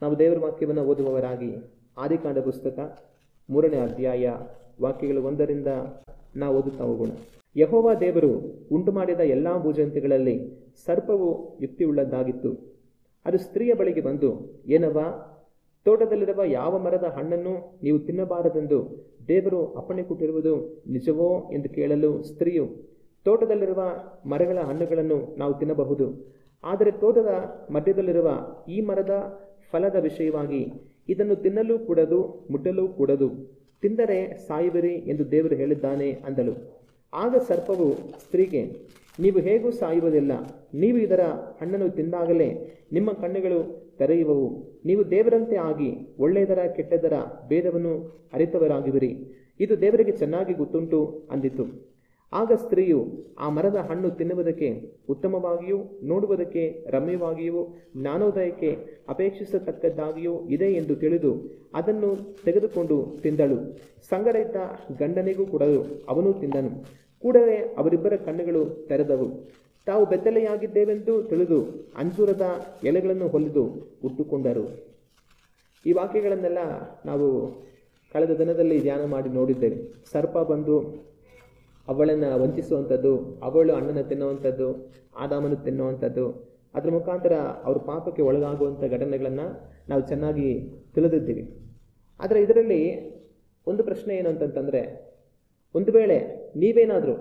ನಾವು ದೇವರ ವಾಕ್ಯವನ್ನು ಓದುವವರಾಗಿ ಆದಿಕಾಂಡ ಪುಸ್ತಕ 3ನೇ ಅಧ್ಯಾಯ ವಾಕ್ಯಗಳು 1ರಿಂದ ನಾವು ಓದುತ್ತಾ ಹೋಗೋಣ. ಯೆಹೋವ ದೇವರು ಉಂಟು ಮಾಡಿದ ಎಲ್ಲಾ ಭೂಜಂತುಗಳಲ್ಲಿ ಸರ್ಪವು ಯುಕ್ತಿಯುಳ್ಳದ್ದಾಗಿತ್ತು. ಅದು ಸ್ತ್ರೀಯ ಬಳಿಗೆ ಬಂದು, ಏನವ್ವ, ತೋಟದಲ್ಲಿರುವ ಯಾವ ಮರದ ಹಣ್ಣನ್ನು ನೀವು ತಿನ್ನಬಾರದೆಂದು ದೇವರು ಅಪ್ಪಣೆ ಕೊಟ್ಟಿರುವುದು ನಿಜವೋ ಎಂದು ಕೇಳಲು ಸ್ತ್ರೀಯು, ತೋಟದಲ್ಲಿರುವ ಮರಗಳ ಹಣ್ಣುಗಳನ್ನು ನಾವು ತಿನ್ನಬಹುದು, ಆದರೆ ತೋಟದ ಮಧ್ಯದಲ್ಲಿರುವ ಈ ಮರದ ಫಲದ ವಿಷಯವಾಗಿ ಇದನ್ನು ತಿನ್ನಲೂ ಕೂಡದು, ಮುಟ್ಟಲೂ ಕೂಡದು, ತಿಂದರೆ ಸಾಯುವಿರಿ ಎಂದು ದೇವರು ಹೇಳಿದ್ದಾನೆ ಅಂದಳು. ಆಗ ಸರ್ಪವು ಸ್ತ್ರೀಗೆ, ನೀವು ಹೇಗೂ ಸಾಯುವುದಿಲ್ಲ, ನೀವು ಇದರ ಹಣ್ಣನ್ನು ತಿಂದಾಗಲೇ ನಿಮ್ಮ ಕಣ್ಣುಗಳು ತೆರೆಯುವವು, ನೀವು ದೇವರಂತೆ ಆಗಿ ಒಳ್ಳೆಯದರ ಕೆಟ್ಟದರ ಭೇದವನ್ನು ಅರಿತವರಾಗುವಿರಿ, ಇದು ದೇವರಿಗೆ ಚೆನ್ನಾಗಿ ಗೊತ್ತುಂಟು ಅಂದಿತು. ಆಗ ಸ್ತ್ರೀಯು ಆ ಮರದ ಹಣ್ಣು ತಿನ್ನುವುದಕ್ಕೆ ಉತ್ತಮವಾಗಿಯೂ ನೋಡುವುದಕ್ಕೆ ರಮ್ಯವಾಗಿಯೂ ಜ್ಞಾನೋದಯಕ್ಕೆ ಅಪೇಕ್ಷಿಸತಕ್ಕದ್ದಾಗಿಯೂ ಇದೆ ಎಂದು ತಿಳಿದು ಅದನ್ನು ತೆಗೆದುಕೊಂಡು ತಿಂದಳು. ಸಂಗಡ ಇದ್ದ ಗಂಡನಿಗೂ ಕೊಡಲು ಅವನು ತಿಂದನು. ಕೂಡಲೇ ಅವರಿಬ್ಬರ ಕಣ್ಣುಗಳು ತೆರೆದವು. ತಾವು ಬೆತ್ತಲೆಯಾಗಿದ್ದೇವೆಂದು ತಿಳಿದು ಅಂಜೂರದ ಎಲೆಗಳನ್ನು ಹೊಲಿದು ಉಟ್ಟುಕೊಂಡರು. ಈ ವಾಕ್ಯಗಳನ್ನೆಲ್ಲ ನಾವು ಕಳೆದ ದಿನದಲ್ಲಿ ಧ್ಯಾನ ಮಾಡಿ ನೋಡಿದ್ದೇವೆ. ಸರ್ಪ ಬಂದು ಅವಳನ್ನು ವಂಚಿಸುವಂಥದ್ದು, ಅವಳು ಹಣ್ಣನ್ನು ತಿನ್ನುವಂಥದ್ದು, ಆದಾಮನು ತಿನ್ನುವಂಥದ್ದು, ಅದರ ಮುಖಾಂತರ ಅವ್ರ ಪಾಪಕ್ಕೆ ಒಳಗಾಗುವಂಥ ಘಟನೆಗಳನ್ನು ನಾವು ಚೆನ್ನಾಗಿ ತಿಳಿದಿದ್ದೀವಿ. ಆದರೆ ಇದರಲ್ಲಿ ಒಂದು ಪ್ರಶ್ನೆ ಏನು ಅಂತಂತಂದರೆ, ಒಂದು ವೇಳೆ ನೀವೇನಾದರೂ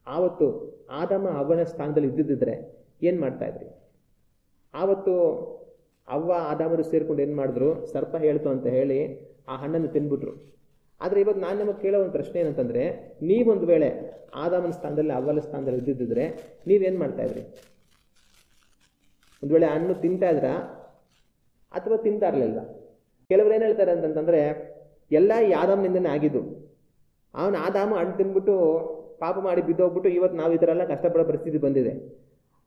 ಆವತ್ತು ಆದಾಮ ಅವನ ಸ್ಥಾನದಲ್ಲಿ ಇದ್ದಿದ್ದರೆ ಏನು ಮಾಡ್ತಾಯಿದ್ರಿ? ಆವತ್ತು ಅವ್ವ ಆದಾಮರು ಸೇರ್ಕೊಂಡು ಏನು ಮಾಡಿದ್ರು? ಸರ್ಪ ಹೇಳ್ತು ಅಂತ ಹೇಳಿ ಆ ಹಣ್ಣನ್ನು ತಿನ್ಬಿಟ್ರು. ಆದರೆ ಇವತ್ತು ನಾನು ನಮಗೆ ಕೇಳೋ ಒಂದು ಪ್ರಶ್ನೆ ಏನಂತಂದರೆ, ನೀವೊಂದು ವೇಳೆ ಆದಾಮನ ಸ್ಥಾನದಲ್ಲಿ ಅವ್ವನ ಸ್ಥಾನದಲ್ಲಿ ಇದ್ದಿದ್ದರೆ ನೀವೇನು ಮಾಡ್ತಾಯಿದ್ರಿ? ಒಂದು ವೇಳೆ ಹಣ್ಣು ತಿಂತಾ ಇದ್ರಾ ಅಥವಾ ತಿಂತಾ ಇರಲಿಲ್ಲ? ಕೆಲವರು ಏನು ಹೇಳ್ತಾರೆ ಅಂತಂತಂದರೆ, ಎಲ್ಲ ಈ ಆದಾಮನಿಂದನೇ ಆಗಿದ್ದು, ಅವನು ಆದಾಮ ಹಣ್ಣು ತಿಂದ್ಬಿಟ್ಟು ಪಾಪ ಮಾಡಿ ಬಿದ್ದೋಗ್ಬಿಟ್ಟು ಇವತ್ತು ನಾವು ಈ ಥರ ಎಲ್ಲ ಕಷ್ಟಪಡೋ ಪರಿಸ್ಥಿತಿ ಬಂದಿದೆ.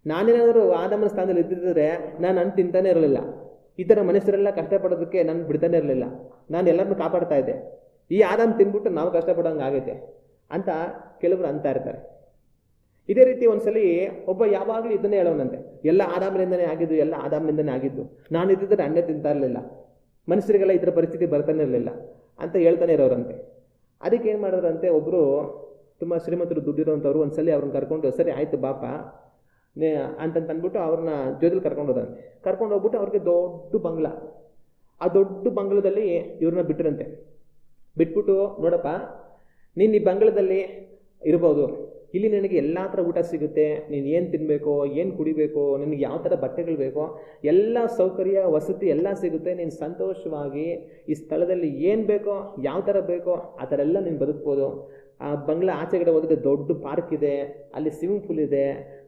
ನಾನೇನಾದರೂ ಆದಾಮನ ಸ್ಥಾನದಲ್ಲಿ ಇದ್ದಿದ್ದರೆ ನಾನು ಹಣ್ಣು ತಿಂತಾನೆ ಇರಲಿಲ್ಲ, ಈ ಥರ ಮನುಷ್ಯರೆಲ್ಲ ಕಷ್ಟಪಡೋದಕ್ಕೆ ನಾನು ಬಿಡ್ತಾನೆ ಇರಲಿಲ್ಲ, ನಾನು ಎಲ್ಲರನ್ನೂ ಕಾಪಾಡ್ತಾ ಇದ್ದೆ, ಈ ಆದಾಮ ತಿಂದ್ಬಿಟ್ಟು ನಾವು ಕಷ್ಟಪಡೋಂಗೆ ಆಗೈತೆ ಅಂತ ಕೆಲವರು ಅಂತ ಇರ್ತಾರೆ. ಇದೇ ರೀತಿ ಒಂದ್ಸಲಿ ಒಬ್ಬ ಯಾವಾಗಲೂ ಇದನ್ನೇ ಹೇಳೋನಂತೆ, ಎಲ್ಲ ಆದಾಮನಿಂದನೇ ಆಗಿದ್ದು, ಎಲ್ಲ ಆದಾಮನಿಂದನೇ ಆಗಿದ್ದು, ನಾನು ಇದ್ದಿದ್ದರೆ ಹಣ್ಣೆ ತಿಂತಾ ಇರಲಿಲ್ಲ, ಮನುಷ್ಯರಿಗೆಲ್ಲ ಈ ಥರ ಪರಿಸ್ಥಿತಿ ಬರ್ತಾನೆ ಇರಲಿಲ್ಲ ಅಂತ ಹೇಳ್ತಾನೆ ಇರೋರಂತೆ. ಅದಕ್ಕೆ ಏನು ಮಾಡಿದ್ರಂತೆ, ಒಬ್ಬರು ತುಂಬ ಶ್ರೀಮಂತರು ದುಡ್ಡಿರೋಂಥವ್ರು ಒಂದ್ಸಲಿ ಅವ್ರನ್ನ ಕರ್ಕೊಂಡು, ಸರಿ ಆಯಿತು ಬಾಪ ಅಂತಂದ್ಬಿಟ್ಟು ಅವ್ರನ್ನ ಜೊತೆಲಿ ಕರ್ಕೊಂಡು ಹೋದಂತೆ. ಕರ್ಕೊಂಡು ಹೋಗ್ಬಿಟ್ಟು ಅವ್ರಿಗೆ ದೊಡ್ಡ ಬಂಗ್ಲಾ, ಆ ದೊಡ್ಡ ಬಂಗ್ಲದಲ್ಲಿ ಇವ್ರನ್ನ ಬಿಟ್ಟರಂತೆ. ಬಿಟ್ಬಿಟ್ಟು, ನೋಡಪ್ಪ, ನೀನು ಈ ಬಂಗ್ಲದಲ್ಲಿ ಇರ್ಬೋದು, ಇಲ್ಲಿ ನಿನಗೆ ಎಲ್ಲ ಥರ ಊಟ ಸಿಗುತ್ತೆ, ನೀನು ಏನು ತಿನ್ನಬೇಕೋ, ಏನು ಕುಡಿಬೇಕೋ, ನಿನಗೆ ಯಾವ ಥರ ಬಟ್ಟೆಗಳು ಬೇಕೋ ಎಲ್ಲ ಸೌಕರ್ಯ ವಸತಿ ಎಲ್ಲ ಸಿಗುತ್ತೆ, ನೀನು ಸಂತೋಷವಾಗಿ ಈ ಸ್ಥಳದಲ್ಲಿ ಏನು ಬೇಕೋ, ಯಾವ ಥರ ಬೇಕೋ ಆ ಥರ ಎಲ್ಲ ನೀನು ಬದುಕ್ಬೋದು. ಆ ಬಂಗ್ಲಾ ಆಚೆಗಡೆ ಹೋದರೆ ದೊಡ್ಡ ಪಾರ್ಕ್ ಇದೆ, ಅಲ್ಲಿ ಸ್ವಿಮ್ಮಿಂಗ್ ಪೂಲ್ ಇದೆ,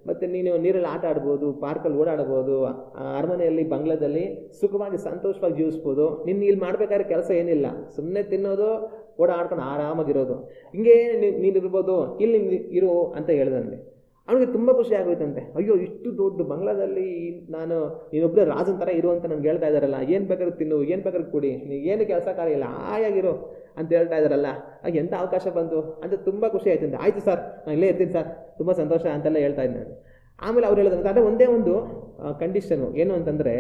ಮತ್ತು ನೀನು ನೀರಲ್ಲಿ ಆಟ ಆಡ್ಬೋದು, ಪಾರ್ಕಲ್ಲಿ ಓಡಾಡ್ಬೋದು, ಅರಮನೆಯಲ್ಲಿ ಬಂಗ್ಲಾದಲ್ಲಿ ಸುಖವಾಗಿ ಸಂತೋಷವಾಗಿ ಜೀವಿಸ್ಬೋದು. ನಿನ್ನ ಇಲ್ಲಿ ಮಾಡಬೇಕಾದ್ರೆ ಕೆಲಸ ಏನಿಲ್ಲ, ಸುಮ್ಮನೆ ತಿನ್ನೋದು, ಓಡಾಡ್ಕೊಂಡು ಆರಾಮಾಗಿರೋದು, ಹಿಂಗೆ ನೀನು ಇರ್ಬೋದು, ಇಲ್ಲಿ ಇರು ಅಂತ ಹೇಳ್ದಂತೆ. ಅವನಿಗೆ ತುಂಬ ಖುಷಿ ಆಗೋಯ್ತಂತೆ. ಅಯ್ಯೋ, ಇಷ್ಟು ದೊಡ್ಡ ಬಂಗ್ಲಾದಲ್ಲಿ ನೀನೊಬ್ಬರೇ ರಾಜನ ಥರ ಇರುವಂತ ನನಗೆ ಹೇಳ್ತಾ ಇದ್ದಾರಲ್ಲ, ಏನು ಬೇಕಾದ್ರೂ ತಿನ್ನು, ಏನು ಬೇಕಾದ್ರೂ ಕುಡಿ, ನೀನು ಏನು ಕೆಲಸ ಕಾರ್ಯ ಇಲ್ಲ, ಆಯಾಗಿರು ಅಂತ ಹೇಳ್ತಾ ಇದ್ದಾರಲ್ಲ, ಎಂಥ ಅವಕಾಶ ಬಂತು ಅಂತ ತುಂಬ ಖುಷಿ ಆಯ್ತಂತೆ. ಆಯಿತು ಸರ್, ನಾನು ಇಲ್ಲೇ ಇರ್ತೀನಿ ಸರ್, ತುಂಬ ಸಂತೋಷ ಅಂತೆಲ್ಲ ಹೇಳ್ತಾ ಇದ್ದೆ. ಆಮೇಲೆ ಅವ್ರು ಹೇಳಿದಂತೆ, ಆದರೆ ಒಂದೇ ಒಂದು ಕಂಡೀಷನು ಏನು ಅಂತಂದರೆ,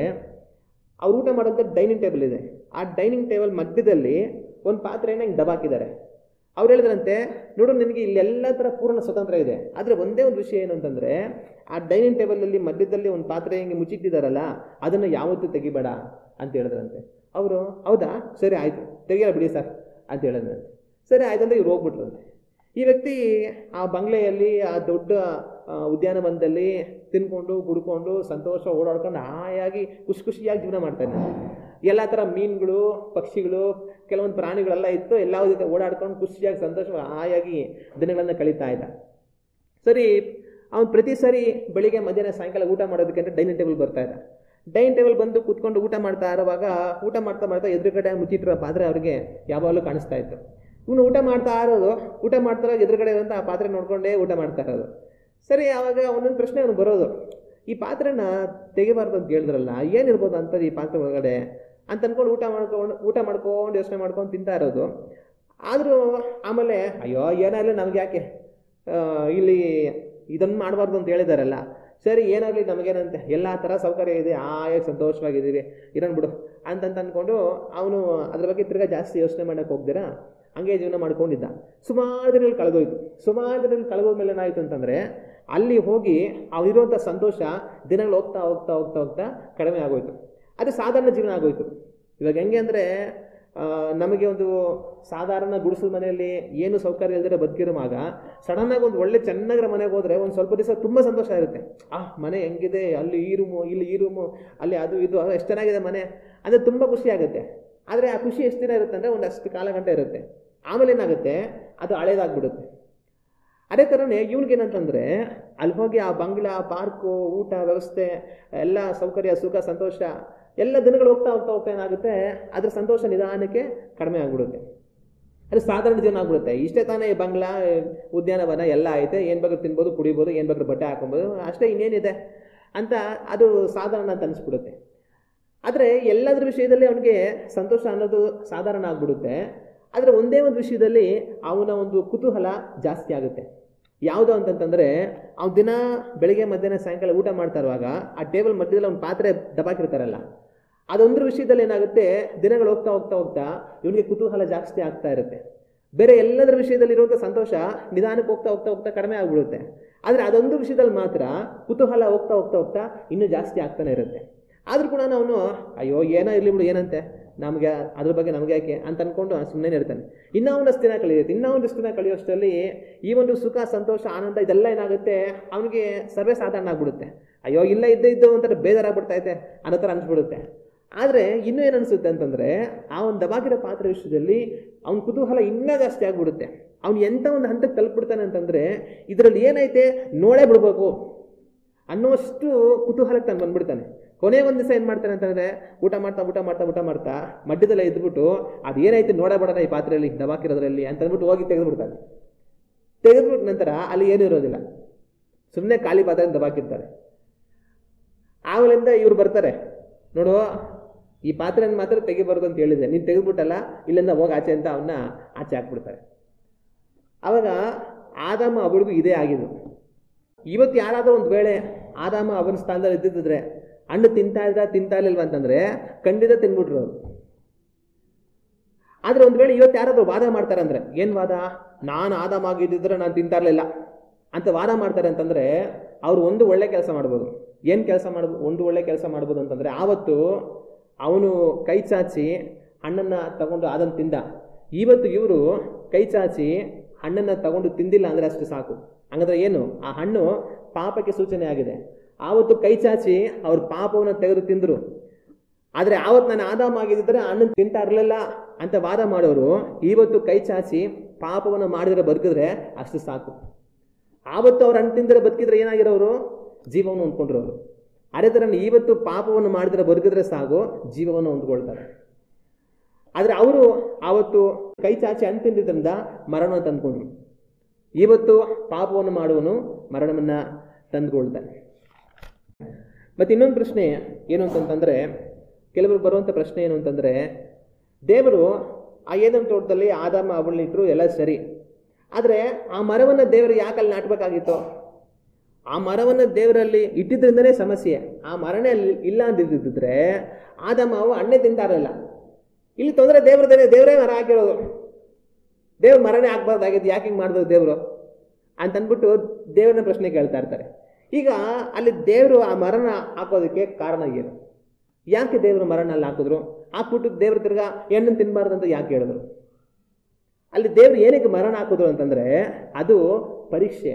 ಅವ್ರು ಊಟ ಮಾಡೋಂಥ ಡೈನಿಂಗ್ ಟೇಬಲ್ ಇದೆ, ಆ ಡೈನಿಂಗ್ ಟೇಬಲ್ ಮಧ್ಯದಲ್ಲಿ ಒಂದು ಪಾತ್ರೆಯನ್ನು ಹಿಂಗೆ ದಬಾಕಿದ್ದಾರೆ. ಅವ್ರು ಹೇಳಿದ್ರಂತೆ, ನೋಡು, ನಿನಗೆ ಇಲ್ಲೆಲ್ಲ ಥರ ಪೂರ್ಣ ಸ್ವತಂತ್ರ ಇದೆ, ಆದರೆ ಒಂದೇ ಒಂದು ವಿಷಯ ಏನು ಅಂತಂದರೆ, ಆ ಡೈನಿಂಗ್ ಟೇಬಲಲ್ಲಿ ಮಧ್ಯದಲ್ಲಿ ಒಂದು ಪಾತ್ರೆ ಹಿಂಗೆ ಮುಚ್ಚಿಟ್ಟಿದ್ದಾರಲ್ಲ, ಅದನ್ನು ಯಾವತ್ತೂ ತೆಗಿಬೇಡ ಅಂತ ಹೇಳಿದ್ರಂತೆ. ಅವರು, ಹೌದಾ, ಸರಿ ಆಯಿತು, ತೆಗಿಯಲ್ಲ ಬಿಡಿ ಸರ್ ಅಂತ ಹೇಳಿದ್ರಂತೆ. ಸರಿ ಆಯ್ತು ಅಂತ ಇವ್ರು ಹೋಗ್ಬಿಟ್ರಂತೆ. ಈ ವ್ಯಕ್ತಿ ಆ ಬಂಗ್ಲೆಯಲ್ಲಿ, ಆ ದೊಡ್ಡ ಉದ್ಯಾನವನದಲ್ಲಿ ತಿನ್ಕೊಂಡು ಕುಡ್ಕೊಂಡು ಸಂತೋಷ ಓಡಾಡ್ಕೊಂಡು ಹಾಯಾಗಿ ಖುಷಿಯಾಗಿ ಜೀವನ ಮಾಡ್ತಾನೆ. ಎಲ್ಲ ಥರ ಮೀನುಗಳು, ಪಕ್ಷಿಗಳು, ಕೆಲವೊಂದು ಪ್ರಾಣಿಗಳೆಲ್ಲ ಇತ್ತು, ಎಲ್ಲ ಜೊತೆ ಓಡಾಡ್ಕೊಂಡು ಖುಷಿಯಾಗಿ ಸಂತೋಷವಾಗಿ ಹಾಯಾಗಿ ದಿನಗಳನ್ನು ಕಳೀತಾ ಇದ್ದ. ಸರಿ, ಅವನು ಪ್ರತಿ ಸಾರಿ ಬೆಳಿಗ್ಗೆ ಮಧ್ಯಾಹ್ನ ಸಾಯಂಕಾಲ ಊಟ ಮಾಡೋದಕ್ಕೆ ಅಂತ ಡೈನಿಂಗ್ ಟೇಬಲ್ ಬರ್ತಾ ಇದ್ದ. ಡೈನಿಂಗ್ ಟೇಬಲ್ ಬಂದು ಕೂತ್ಕೊಂಡು ಊಟ ಮಾಡ್ತಾ ಇರುವಾಗ, ಊಟ ಮಾಡ್ತಾ ಎದುರುಗಡೆ ಮುಚ್ಚಿಟ್ಟಿರೋ ಪಾತ್ರೆ ಅವ್ರಿಗೆ ಯಾವಾಗಲೂ ಕಾಣಿಸ್ತಾ ಇತ್ತು. ಇವನು ಊಟ ಮಾಡ್ತಾ ಎದುರುಗಡೆ ಇರೋಂಥ ಆ ಪಾತ್ರೆ ನೋಡ್ಕೊಂಡೇ ಊಟ ಮಾಡ್ತಾ ಇರೋದು. ಸರಿ, ಆವಾಗ ಅವನೊಂದು ಪ್ರಶ್ನೆ ಅವನು ಬರೋದು, ಈ ಪಾತ್ರೆನ ತೆಗಿಬಾರ್ದು ಅಂತ ಹೇಳಿದ್ರಲ್ಲ, ಏನಿರ್ಬೋದು ಅಂತ ಈ ಪಾತ್ರೆ ಒಳಗಡೆ ಅಂತ ಅಂದ್ಕೊಂಡು ಊಟ ಮಾಡ್ಕೊಂಡು ಯೋಚನೆ ಮಾಡ್ಕೊಂಡು ತಿಂತಾ ಇರೋದು. ಆದರೂ ಆಮೇಲೆ, ಅಯ್ಯೋ ಏನಾಗಲಿ, ನಮ್ಗೆ ಯಾಕೆ ಇಲ್ಲಿ ಇದನ್ನು ಮಾಡಬಾರ್ದು ಅಂತ ಹೇಳಿದಾರಲ್ಲ, ಸರಿ ಏನಾಗಲಿ ನಮಗೇನಂತೆ ಎಲ್ಲ ಥರ ಸೌಕರ್ಯ ಇದೆ, ಸಂತೋಷವಾಗಿದ್ದೀವಿ, ಇರೋಣ ಬಿಡು ಅಂತಂತ ಅಂದ್ಕೊಂಡು ಅವನು ಅದ್ರ ಬಗ್ಗೆ ತಿರ್ಗಾ ಜಾಸ್ತಿ ಯೋಚನೆ ಮಾಡೋಕ್ಕೆ ಹೋಗ್ದಿರಾ ಹಂಗೆ ಜೀವನ ಮಾಡ್ಕೊಂಡಿದ್ದ. ಸುಮಾರು ದಿನಗಳು ಕಳೆದೋಯ್ತು. ಸುಮಾರು ದಿನಗಳು ಕಳೆದೋದ್ಮೇಲೆ ಏನಾಯಿತು ಅಂತಂದರೆ ಅಲ್ಲಿ ಹೋಗಿ ಅವನಿರುವಂಥ ಸಂತೋಷ ದಿನಗಳು ಹೋಗ್ತಾ ಹೋಗ್ತಾ ಹೋಗ್ತಾ ಹೋಗ್ತಾ ಕಡಿಮೆ ಆಗೋಯ್ತು. ಅದು ಸಾಧಾರಣ ಜೀವನ ಆಗೋಯ್ತು. ಇವಾಗ ಹೆಂಗೆ ಅಂದರೆ ನಮಗೆ ಒಂದು ಸಾಧಾರಣ ಗುಡಿಸಲು ಮನೆಯಲ್ಲಿ ಏನು ಸೌಕರ್ಯ ಇಲ್ದಿರ ಬದುಕಿರುವಾಗ ಸಡನ್ನಾಗಿ ಒಂದು ಒಳ್ಳೆ ಚೆನ್ನಾಗಿರೋ ಮನೆಗೆ ಹೋದರೆ ಒಂದು ಸ್ವಲ್ಪ ದಿವಸ ತುಂಬ ಸಂತೋಷ ಇರುತ್ತೆ. ಮನೆ ಹೆಂಗಿದೆ, ಅಲ್ಲಿ ಈ ರೂಮು, ಇಲ್ಲಿ ಈ ರೂಮು, ಅಲ್ಲಿ ಅದು ಇದು ಎಷ್ಟು ಚೆನ್ನಾಗಿದೆ ಮನೆ ಅಂದರೆ ತುಂಬ ಖುಷಿ ಆಗುತ್ತೆ. ಆದರೆ ಆ ಖುಷಿ ಎಷ್ಟು ದಿನ ಇರುತ್ತೆ ಅಂದರೆ ಒಂದಷ್ಟು ಕಾಲಗಂಟ ಇರುತ್ತೆ. ಆಮೇಲೆ ಏನಾಗುತ್ತೆ, ಅದು ಹಳೇದಾಗ್ಬಿಡುತ್ತೆ. ಅದೇ ಥರನೇ ಇವ್ನಿಗೇನಂತಂದರೆ ಅಲ್ಲಿ ಹೋಗಿ ಆ ಬಂಗ್ಲಾ, ಪಾರ್ಕು, ಊಟ ವ್ಯವಸ್ಥೆ ಎಲ್ಲ ಸೌಕರ್ಯ, ಸುಖ, ಸಂತೋಷ ಎಲ್ಲ ದಿನಗಳು ಹೋಗ್ತಾ ಹೋಗ್ತಾ ಹೋಗ್ತಾ ಏನಾಗುತ್ತೆ, ಅದ್ರ ಸಂತೋಷ ನಿಧಾನಕ್ಕೆ ಕಡಿಮೆ ಆಗ್ಬಿಡುತ್ತೆ. ಅದು ಸಾಧಾರಣ ಜೀವನ ಆಗ್ಬಿಡುತ್ತೆ. ಇಷ್ಟೇ ತಾನೇ ಬಂಗ್ಲಾ, ಉದ್ಯಾನವನ ಎಲ್ಲ ಐತೆ, ಏನು ಬೇಕಾದ್ರೂ ತಿನ್ಬೋದು, ಕುಡಿಬೋದು, ಏನು ಬೇಕಾದ್ರೂ ಬಟ್ಟೆ ಹಾಕೊಬೋದು, ಅಷ್ಟೇ ಇನ್ನೇನಿದೆ ಅಂತ ಅದು ಸಾಧಾರಣ ಅಂತ ಅನಿಸ್ಬಿಡುತ್ತೆ. ಆದರೆ ಎಲ್ಲದರ ವಿಷಯದಲ್ಲಿ ಅವನಿಗೆ ಸಂತೋಷ ಅನ್ನೋದು ಸಾಧಾರಣ ಆಗ್ಬಿಡುತ್ತೆ. ಆದರೆ ಒಂದೇ ಒಂದು ವಿಷಯದಲ್ಲಿ ಅವನ ಒಂದು ಕುತೂಹಲ ಜಾಸ್ತಿ ಆಗುತ್ತೆ. ಯಾವುದು ಅಂತಂತಂದರೆ ಅವ್ನು ದಿನ ಬೆಳಿಗ್ಗೆ ಮಧ್ಯಾಹ್ನ ಸಾಯಂಕಾಲ ಊಟ ಮಾಡ್ತಾ ಇರುವಾಗ ಆ ಟೇಬಲ್ ಮಧ್ಯದಲ್ಲಿ ಅವ್ನು ಪಾತ್ರೆ ದಬಾಕಿರ್ತಾರಲ್ಲ, ಅದೊಂದ್ರ ವಿಷಯದಲ್ಲಿ ಏನಾಗುತ್ತೆ, ದಿನಗಳು ಹೋಗ್ತಾ ಹೋಗ್ತಾ ಹೋಗ್ತಾ ಇವನಿಗೆ ಕುತೂಹಲ ಜಾಸ್ತಿ ಆಗ್ತಾ ಇರುತ್ತೆ. ಬೇರೆ ಎಲ್ಲದರ ವಿಷಯದಲ್ಲಿರುವಂಥ ಸಂತೋಷ ನಿಧಾನಕ್ಕೆ ಹೋಗ್ತಾ ಹೋಗ್ತಾ ಹೋಗ್ತಾ ಕಡಿಮೆ ಆಗ್ಬಿಡುತ್ತೆ. ಆದರೆ ಅದೊಂದು ವಿಷಯದಲ್ಲಿ ಮಾತ್ರ ಕುತೂಹಲ ಹೋಗ್ತಾ ಹೋಗ್ತಾ ಹೋಗ್ತಾ ಇನ್ನೂ ಜಾಸ್ತಿ ಆಗ್ತಾನೆ ಇರುತ್ತೆ. ಆದರೂ ಕೂಡ ಅವನು ಅಯ್ಯೋ ಏನೋ ಇರಲಿ ಬಿಡು, ಏನಂತೆ ನಮಗೆ ಅದ್ರ ಬಗ್ಗೆ ನಮಗೆ ಯಾಕೆ ಅಂತ ಅಂದ್ಕೊಂಡು ಸುಮ್ಮನೆ ಇರ್ತಾನೆ. ಇನ್ನೂ ಒಂದಷ್ಟು ದಿನ ಕಳೆಯುತ್ತೆ. ಇನ್ನೂ ಒಂದಷ್ಟು ದಿನ ಕಳೆಯೋಷ್ಟರಲ್ಲಿ ಈ ಒಂದು ಸುಖ, ಸಂತೋಷ, ಆನಂದ ಇದೆಲ್ಲ ಏನಾಗುತ್ತೆ, ಅವನಿಗೆ ಸರ್ವೇ ಸಾಧಾರಣ ಆಗ್ಬಿಡುತ್ತೆ. ಅಯ್ಯೋ ಇಲ್ಲ ಇದ್ದು ಒಂಥರ ಬೇಜಾರಾಗ್ಬಿಡ್ತೈತೆ ಅನ್ನೋ ಥರ ಅನಿಸ್ಬಿಡುತ್ತೆ. ಆದರೆ ಇನ್ನೂ ಏನು ಅನಿಸುತ್ತೆ ಅಂತಂದರೆ ಆ ಒಂದು ದಬಾಕಿರೋ ಪಾತ್ರೆ ವಿಷಯದಲ್ಲಿ ಅವನ ಕುತೂಹಲ ಇನ್ನೂ ಜಾಸ್ತಿ ಆಗ್ಬಿಡುತ್ತೆ. ಅವ್ನು ಎಂಥ ಒಂದು ಹಂತಕ್ಕೆ ತಲುಪಿಬಿಡ್ತಾನೆ ಅಂತಂದರೆ ಇದರಲ್ಲಿ ಏನೈತೆ ನೋಡೇ ಬಿಡ್ಬೇಕು ಅನ್ನೋಷ್ಟು ಕುತೂಹಲಕ್ಕೆ ತಾನು ಬಂದ್ಬಿಡ್ತಾನೆ. ಕೊನೆಗೆ ಒಂದು ದಿವಸ ಏನು ಮಾಡ್ತಾನೆ ಅಂತಂದರೆ ಊಟ ಮಾಡ್ತಾ ಮಧ್ಯದಲ್ಲೇ ಇದ್ಬಿಟ್ಟು ಅದು ಏನೈತೆ ನೋಡಬೇಡ ಈ ಪಾತ್ರೆಯಲ್ಲಿ ದಬಾಕಿರೋದ್ರಲ್ಲಿ ಅಂತಂದ್ಬಿಟ್ಟು ಹೋಗಿ ತೆಗೆದುಬಿಡ್ತಾನೆ. ತೆಗೆದುಬಿಟ್ಟು ನಂತರ ಅಲ್ಲಿ ಏನೂ ಇರೋದಿಲ್ಲ, ಸುಮ್ಮನೆ ಖಾಲಿ ಪಾತ್ರೆ ದಬಾಕಿರ್ತಾರೆ. ಆಮೇಲಿಂದ ಇವ್ರು ಬರ್ತಾರೆ, ನೋಡು ಈ ಪಾತ್ರೆನ ಮಾತ್ರ ತೆಗಿಬಾರ್ದು ಅಂತ ಹೇಳಿದೆ, ನೀನು ತೆಗೆದುಬಿಟ್ಟಲ್ಲ, ಇಲ್ಲಿಂದ ಹೋಗಿ ಆಚೆ ಅಂತ ಅವನ್ನ ಆಚೆ ಹಾಕ್ಬಿಡ್ತಾರೆ. ಆವಾಗ ಆದಾಮ ಅವಳಿಗೂ ಇದೇ ಆಗಿದ್ದು. ಇವತ್ತು ಯಾರಾದರೂ ಒಂದು ವೇಳೆ ಆದಾಮ ಅವನ ಸ್ಥಾನದಲ್ಲಿ ಇದ್ದಿದ್ರೆ ಹಣ್ಣು ತಿಂತಾ ಇರ್ಲಿಲ್ವ ಅಂತಂದರೆ ಖಂಡಿತ ತಿನ್ಬಿಟ್ರು ಅವರು. ಆದರೆ ಒಂದು ವೇಳೆ ಇವತ್ತು ಯಾರಾದರೂ ವಾದ ಮಾಡ್ತಾರೆ ಅಂದರೆ, ಏನು ವಾದ, ನಾನು ಆದಾಮ ಆಗಿದ್ದಿದ್ರೆ ನಾನು ತಿಂತಾ ಇರಲಿಲ್ಲ ಅಂತ ವಾದ ಮಾಡ್ತಾರೆ ಅಂತಂದರೆ ಅವರು ಒಂದು ಒಳ್ಳೆ ಕೆಲಸ ಮಾಡ್ಬೋದು. ಏನು ಕೆಲಸ ಮಾಡ್ಬೋದು, ಒಂದು ಒಳ್ಳೆ ಕೆಲಸ ಮಾಡ್ಬೋದು ಅಂತಂದರೆ ಆವತ್ತು ಅವನು ಕೈ ಚಾಚಿ ಹಣ್ಣನ್ನು ತಗೊಂಡು ಅದನ್ನು ತಿಂದ. ಇವತ್ತು ಇವರು ಕೈ ಚಾಚಿ ಹಣ್ಣನ್ನು ತಗೊಂಡು ತಿಂದಿಲ್ಲ ಅಂದರೆ ಅಷ್ಟು ಸಾಕು. ಹಂಗಂದ್ರೆ ಏನು, ಆ ಹಣ್ಣು ಪಾಪಕ್ಕೆ ಸೂಚನೆ ಆಗಿದೆ. ಆವತ್ತು ಕೈ ಚಾಚಿ ಅವ್ರ ಪಾಪವನ್ನು ತೆಗೆದು ತಿಂದರು. ಆದರೆ ಆವತ್ತು ನಾನು ಆದಾಮ ಆಗಿದ್ದರೆ ಹಣ್ಣನ್ನು ತಿಂತಾ ಇರಲಿಲ್ಲ ಅಂತ ವಾದ ಮಾಡೋರು ಇವತ್ತು ಕೈ ಚಾಚಿ ಪಾಪವನ್ನು ಮಾಡಿದ್ರೆ ಬದುಕಿದ್ರೆ ಅಷ್ಟು ಸಾಕು. ಆವತ್ತು ಅವ್ರು ಹಣ್ಣು ತಿಂದರೆ ಬದುಕಿದ್ರೆ ಏನಾಗಿರೋರು, ಜೀವವನ್ನು ಹೊಂದ್ಕೊಂಡ್ರವರು. ಅದೇ ಥರ ಇವತ್ತು ಪಾಪವನ್ನು ಮಾಡಿದ್ರೆ ಬದುಕಿದ್ರೆ ಸಾಕು, ಜೀವವನ್ನು ಹೊಂದ್ಕೊಳ್ತಾರೆ. ಆದರೆ ಅವರು ಆವತ್ತು ಕೈ ಚಾಚಿ ಹಣ್ಣು ತಿಂದಿದ್ದರಿಂದ ಮರಣವನ್ನು ತಂದುಕೊಂಡ್ರು. ಇವತ್ತು ಪಾಪವನ್ನು ಮಾಡುವನು ಮರಣವನ್ನು ತಂದುಕೊಳ್ತಾನೆ. ಮತ್ತು ಇನ್ನೊಂದು ಪ್ರಶ್ನೆ ಏನು ಅಂತಂತಂದರೆ, ಕೆಲವರು ಬರುವಂಥ ಪ್ರಶ್ನೆ ಏನು ಅಂತಂದರೆ, ದೇವರು ಆ ಏದೆನ್ ತೋಟದಲ್ಲಿ ಆದಾಮ ಅವಳನ್ನಿಟ್ಟರು, ಎಲ್ಲ ಸರಿ, ಆದರೆ ಆ ಮರವನ್ನು ದೇವರು ಯಾಕಲ್ಲಿ ನಾಟಬೇಕಾಗಿತ್ತು? ಆ ಮರವನ್ನು ದೇವರಲ್ಲಿ ಇಟ್ಟಿದ್ರಿಂದನೇ ಸಮಸ್ಯೆ. ಆ ಮರನೇ ಇಲ್ಲ ಅಂದಿದ್ದಿದ್ರೆ ಆದಾಮ ಅವು ಹಣ್ಣೆ ತಿಂತಾ ಇರಲಿಲ್ಲ. ಇಲ್ಲಿ ತೊಂದರೆ ದೇವರೇ ಮರ ಹಾಕಿರೋದು, ದೇವ್ರ ಮರನೇ ಆಗ್ಬಾರ್ದಾಗಿದ್ದು, ಯಾಕೆ ಹಿಂಗೆ ಮಾಡಿದ್ರು ದೇವರು ಅಂತಂದ್ಬಿಟ್ಟು ದೇವ್ರನ್ನ ಪ್ರಶ್ನೆ ಕೇಳ್ತಾ ಇರ್ತಾರೆ. ಈಗ ಅಲ್ಲಿ ದೇವರು ಆ ಮರನ ಹಾಕೋದಕ್ಕೆ ಕಾರಣ ಏನು? ಯಾಕೆ ದೇವರು ಮರನ ಅಲ್ಲಿ ಹಾಕಿದ್ರು? ಹಾಕ್ಬಿಟ್ಟು ದೇವ್ರ ತಿರ್ಗಾ ಹೆಣ್ಣನ್ನು ತಿನ್ನಬಾರ್ದು ಅಂತ ಯಾಕೆ ಹೇಳಿದ್ರು? ಅಲ್ಲಿ ದೇವ್ರು ಏನಕ್ಕೆ ಮರಣ ಹಾಕಿದ್ರು ಅಂತಂದರೆ ಅದು ಪರೀಕ್ಷೆ.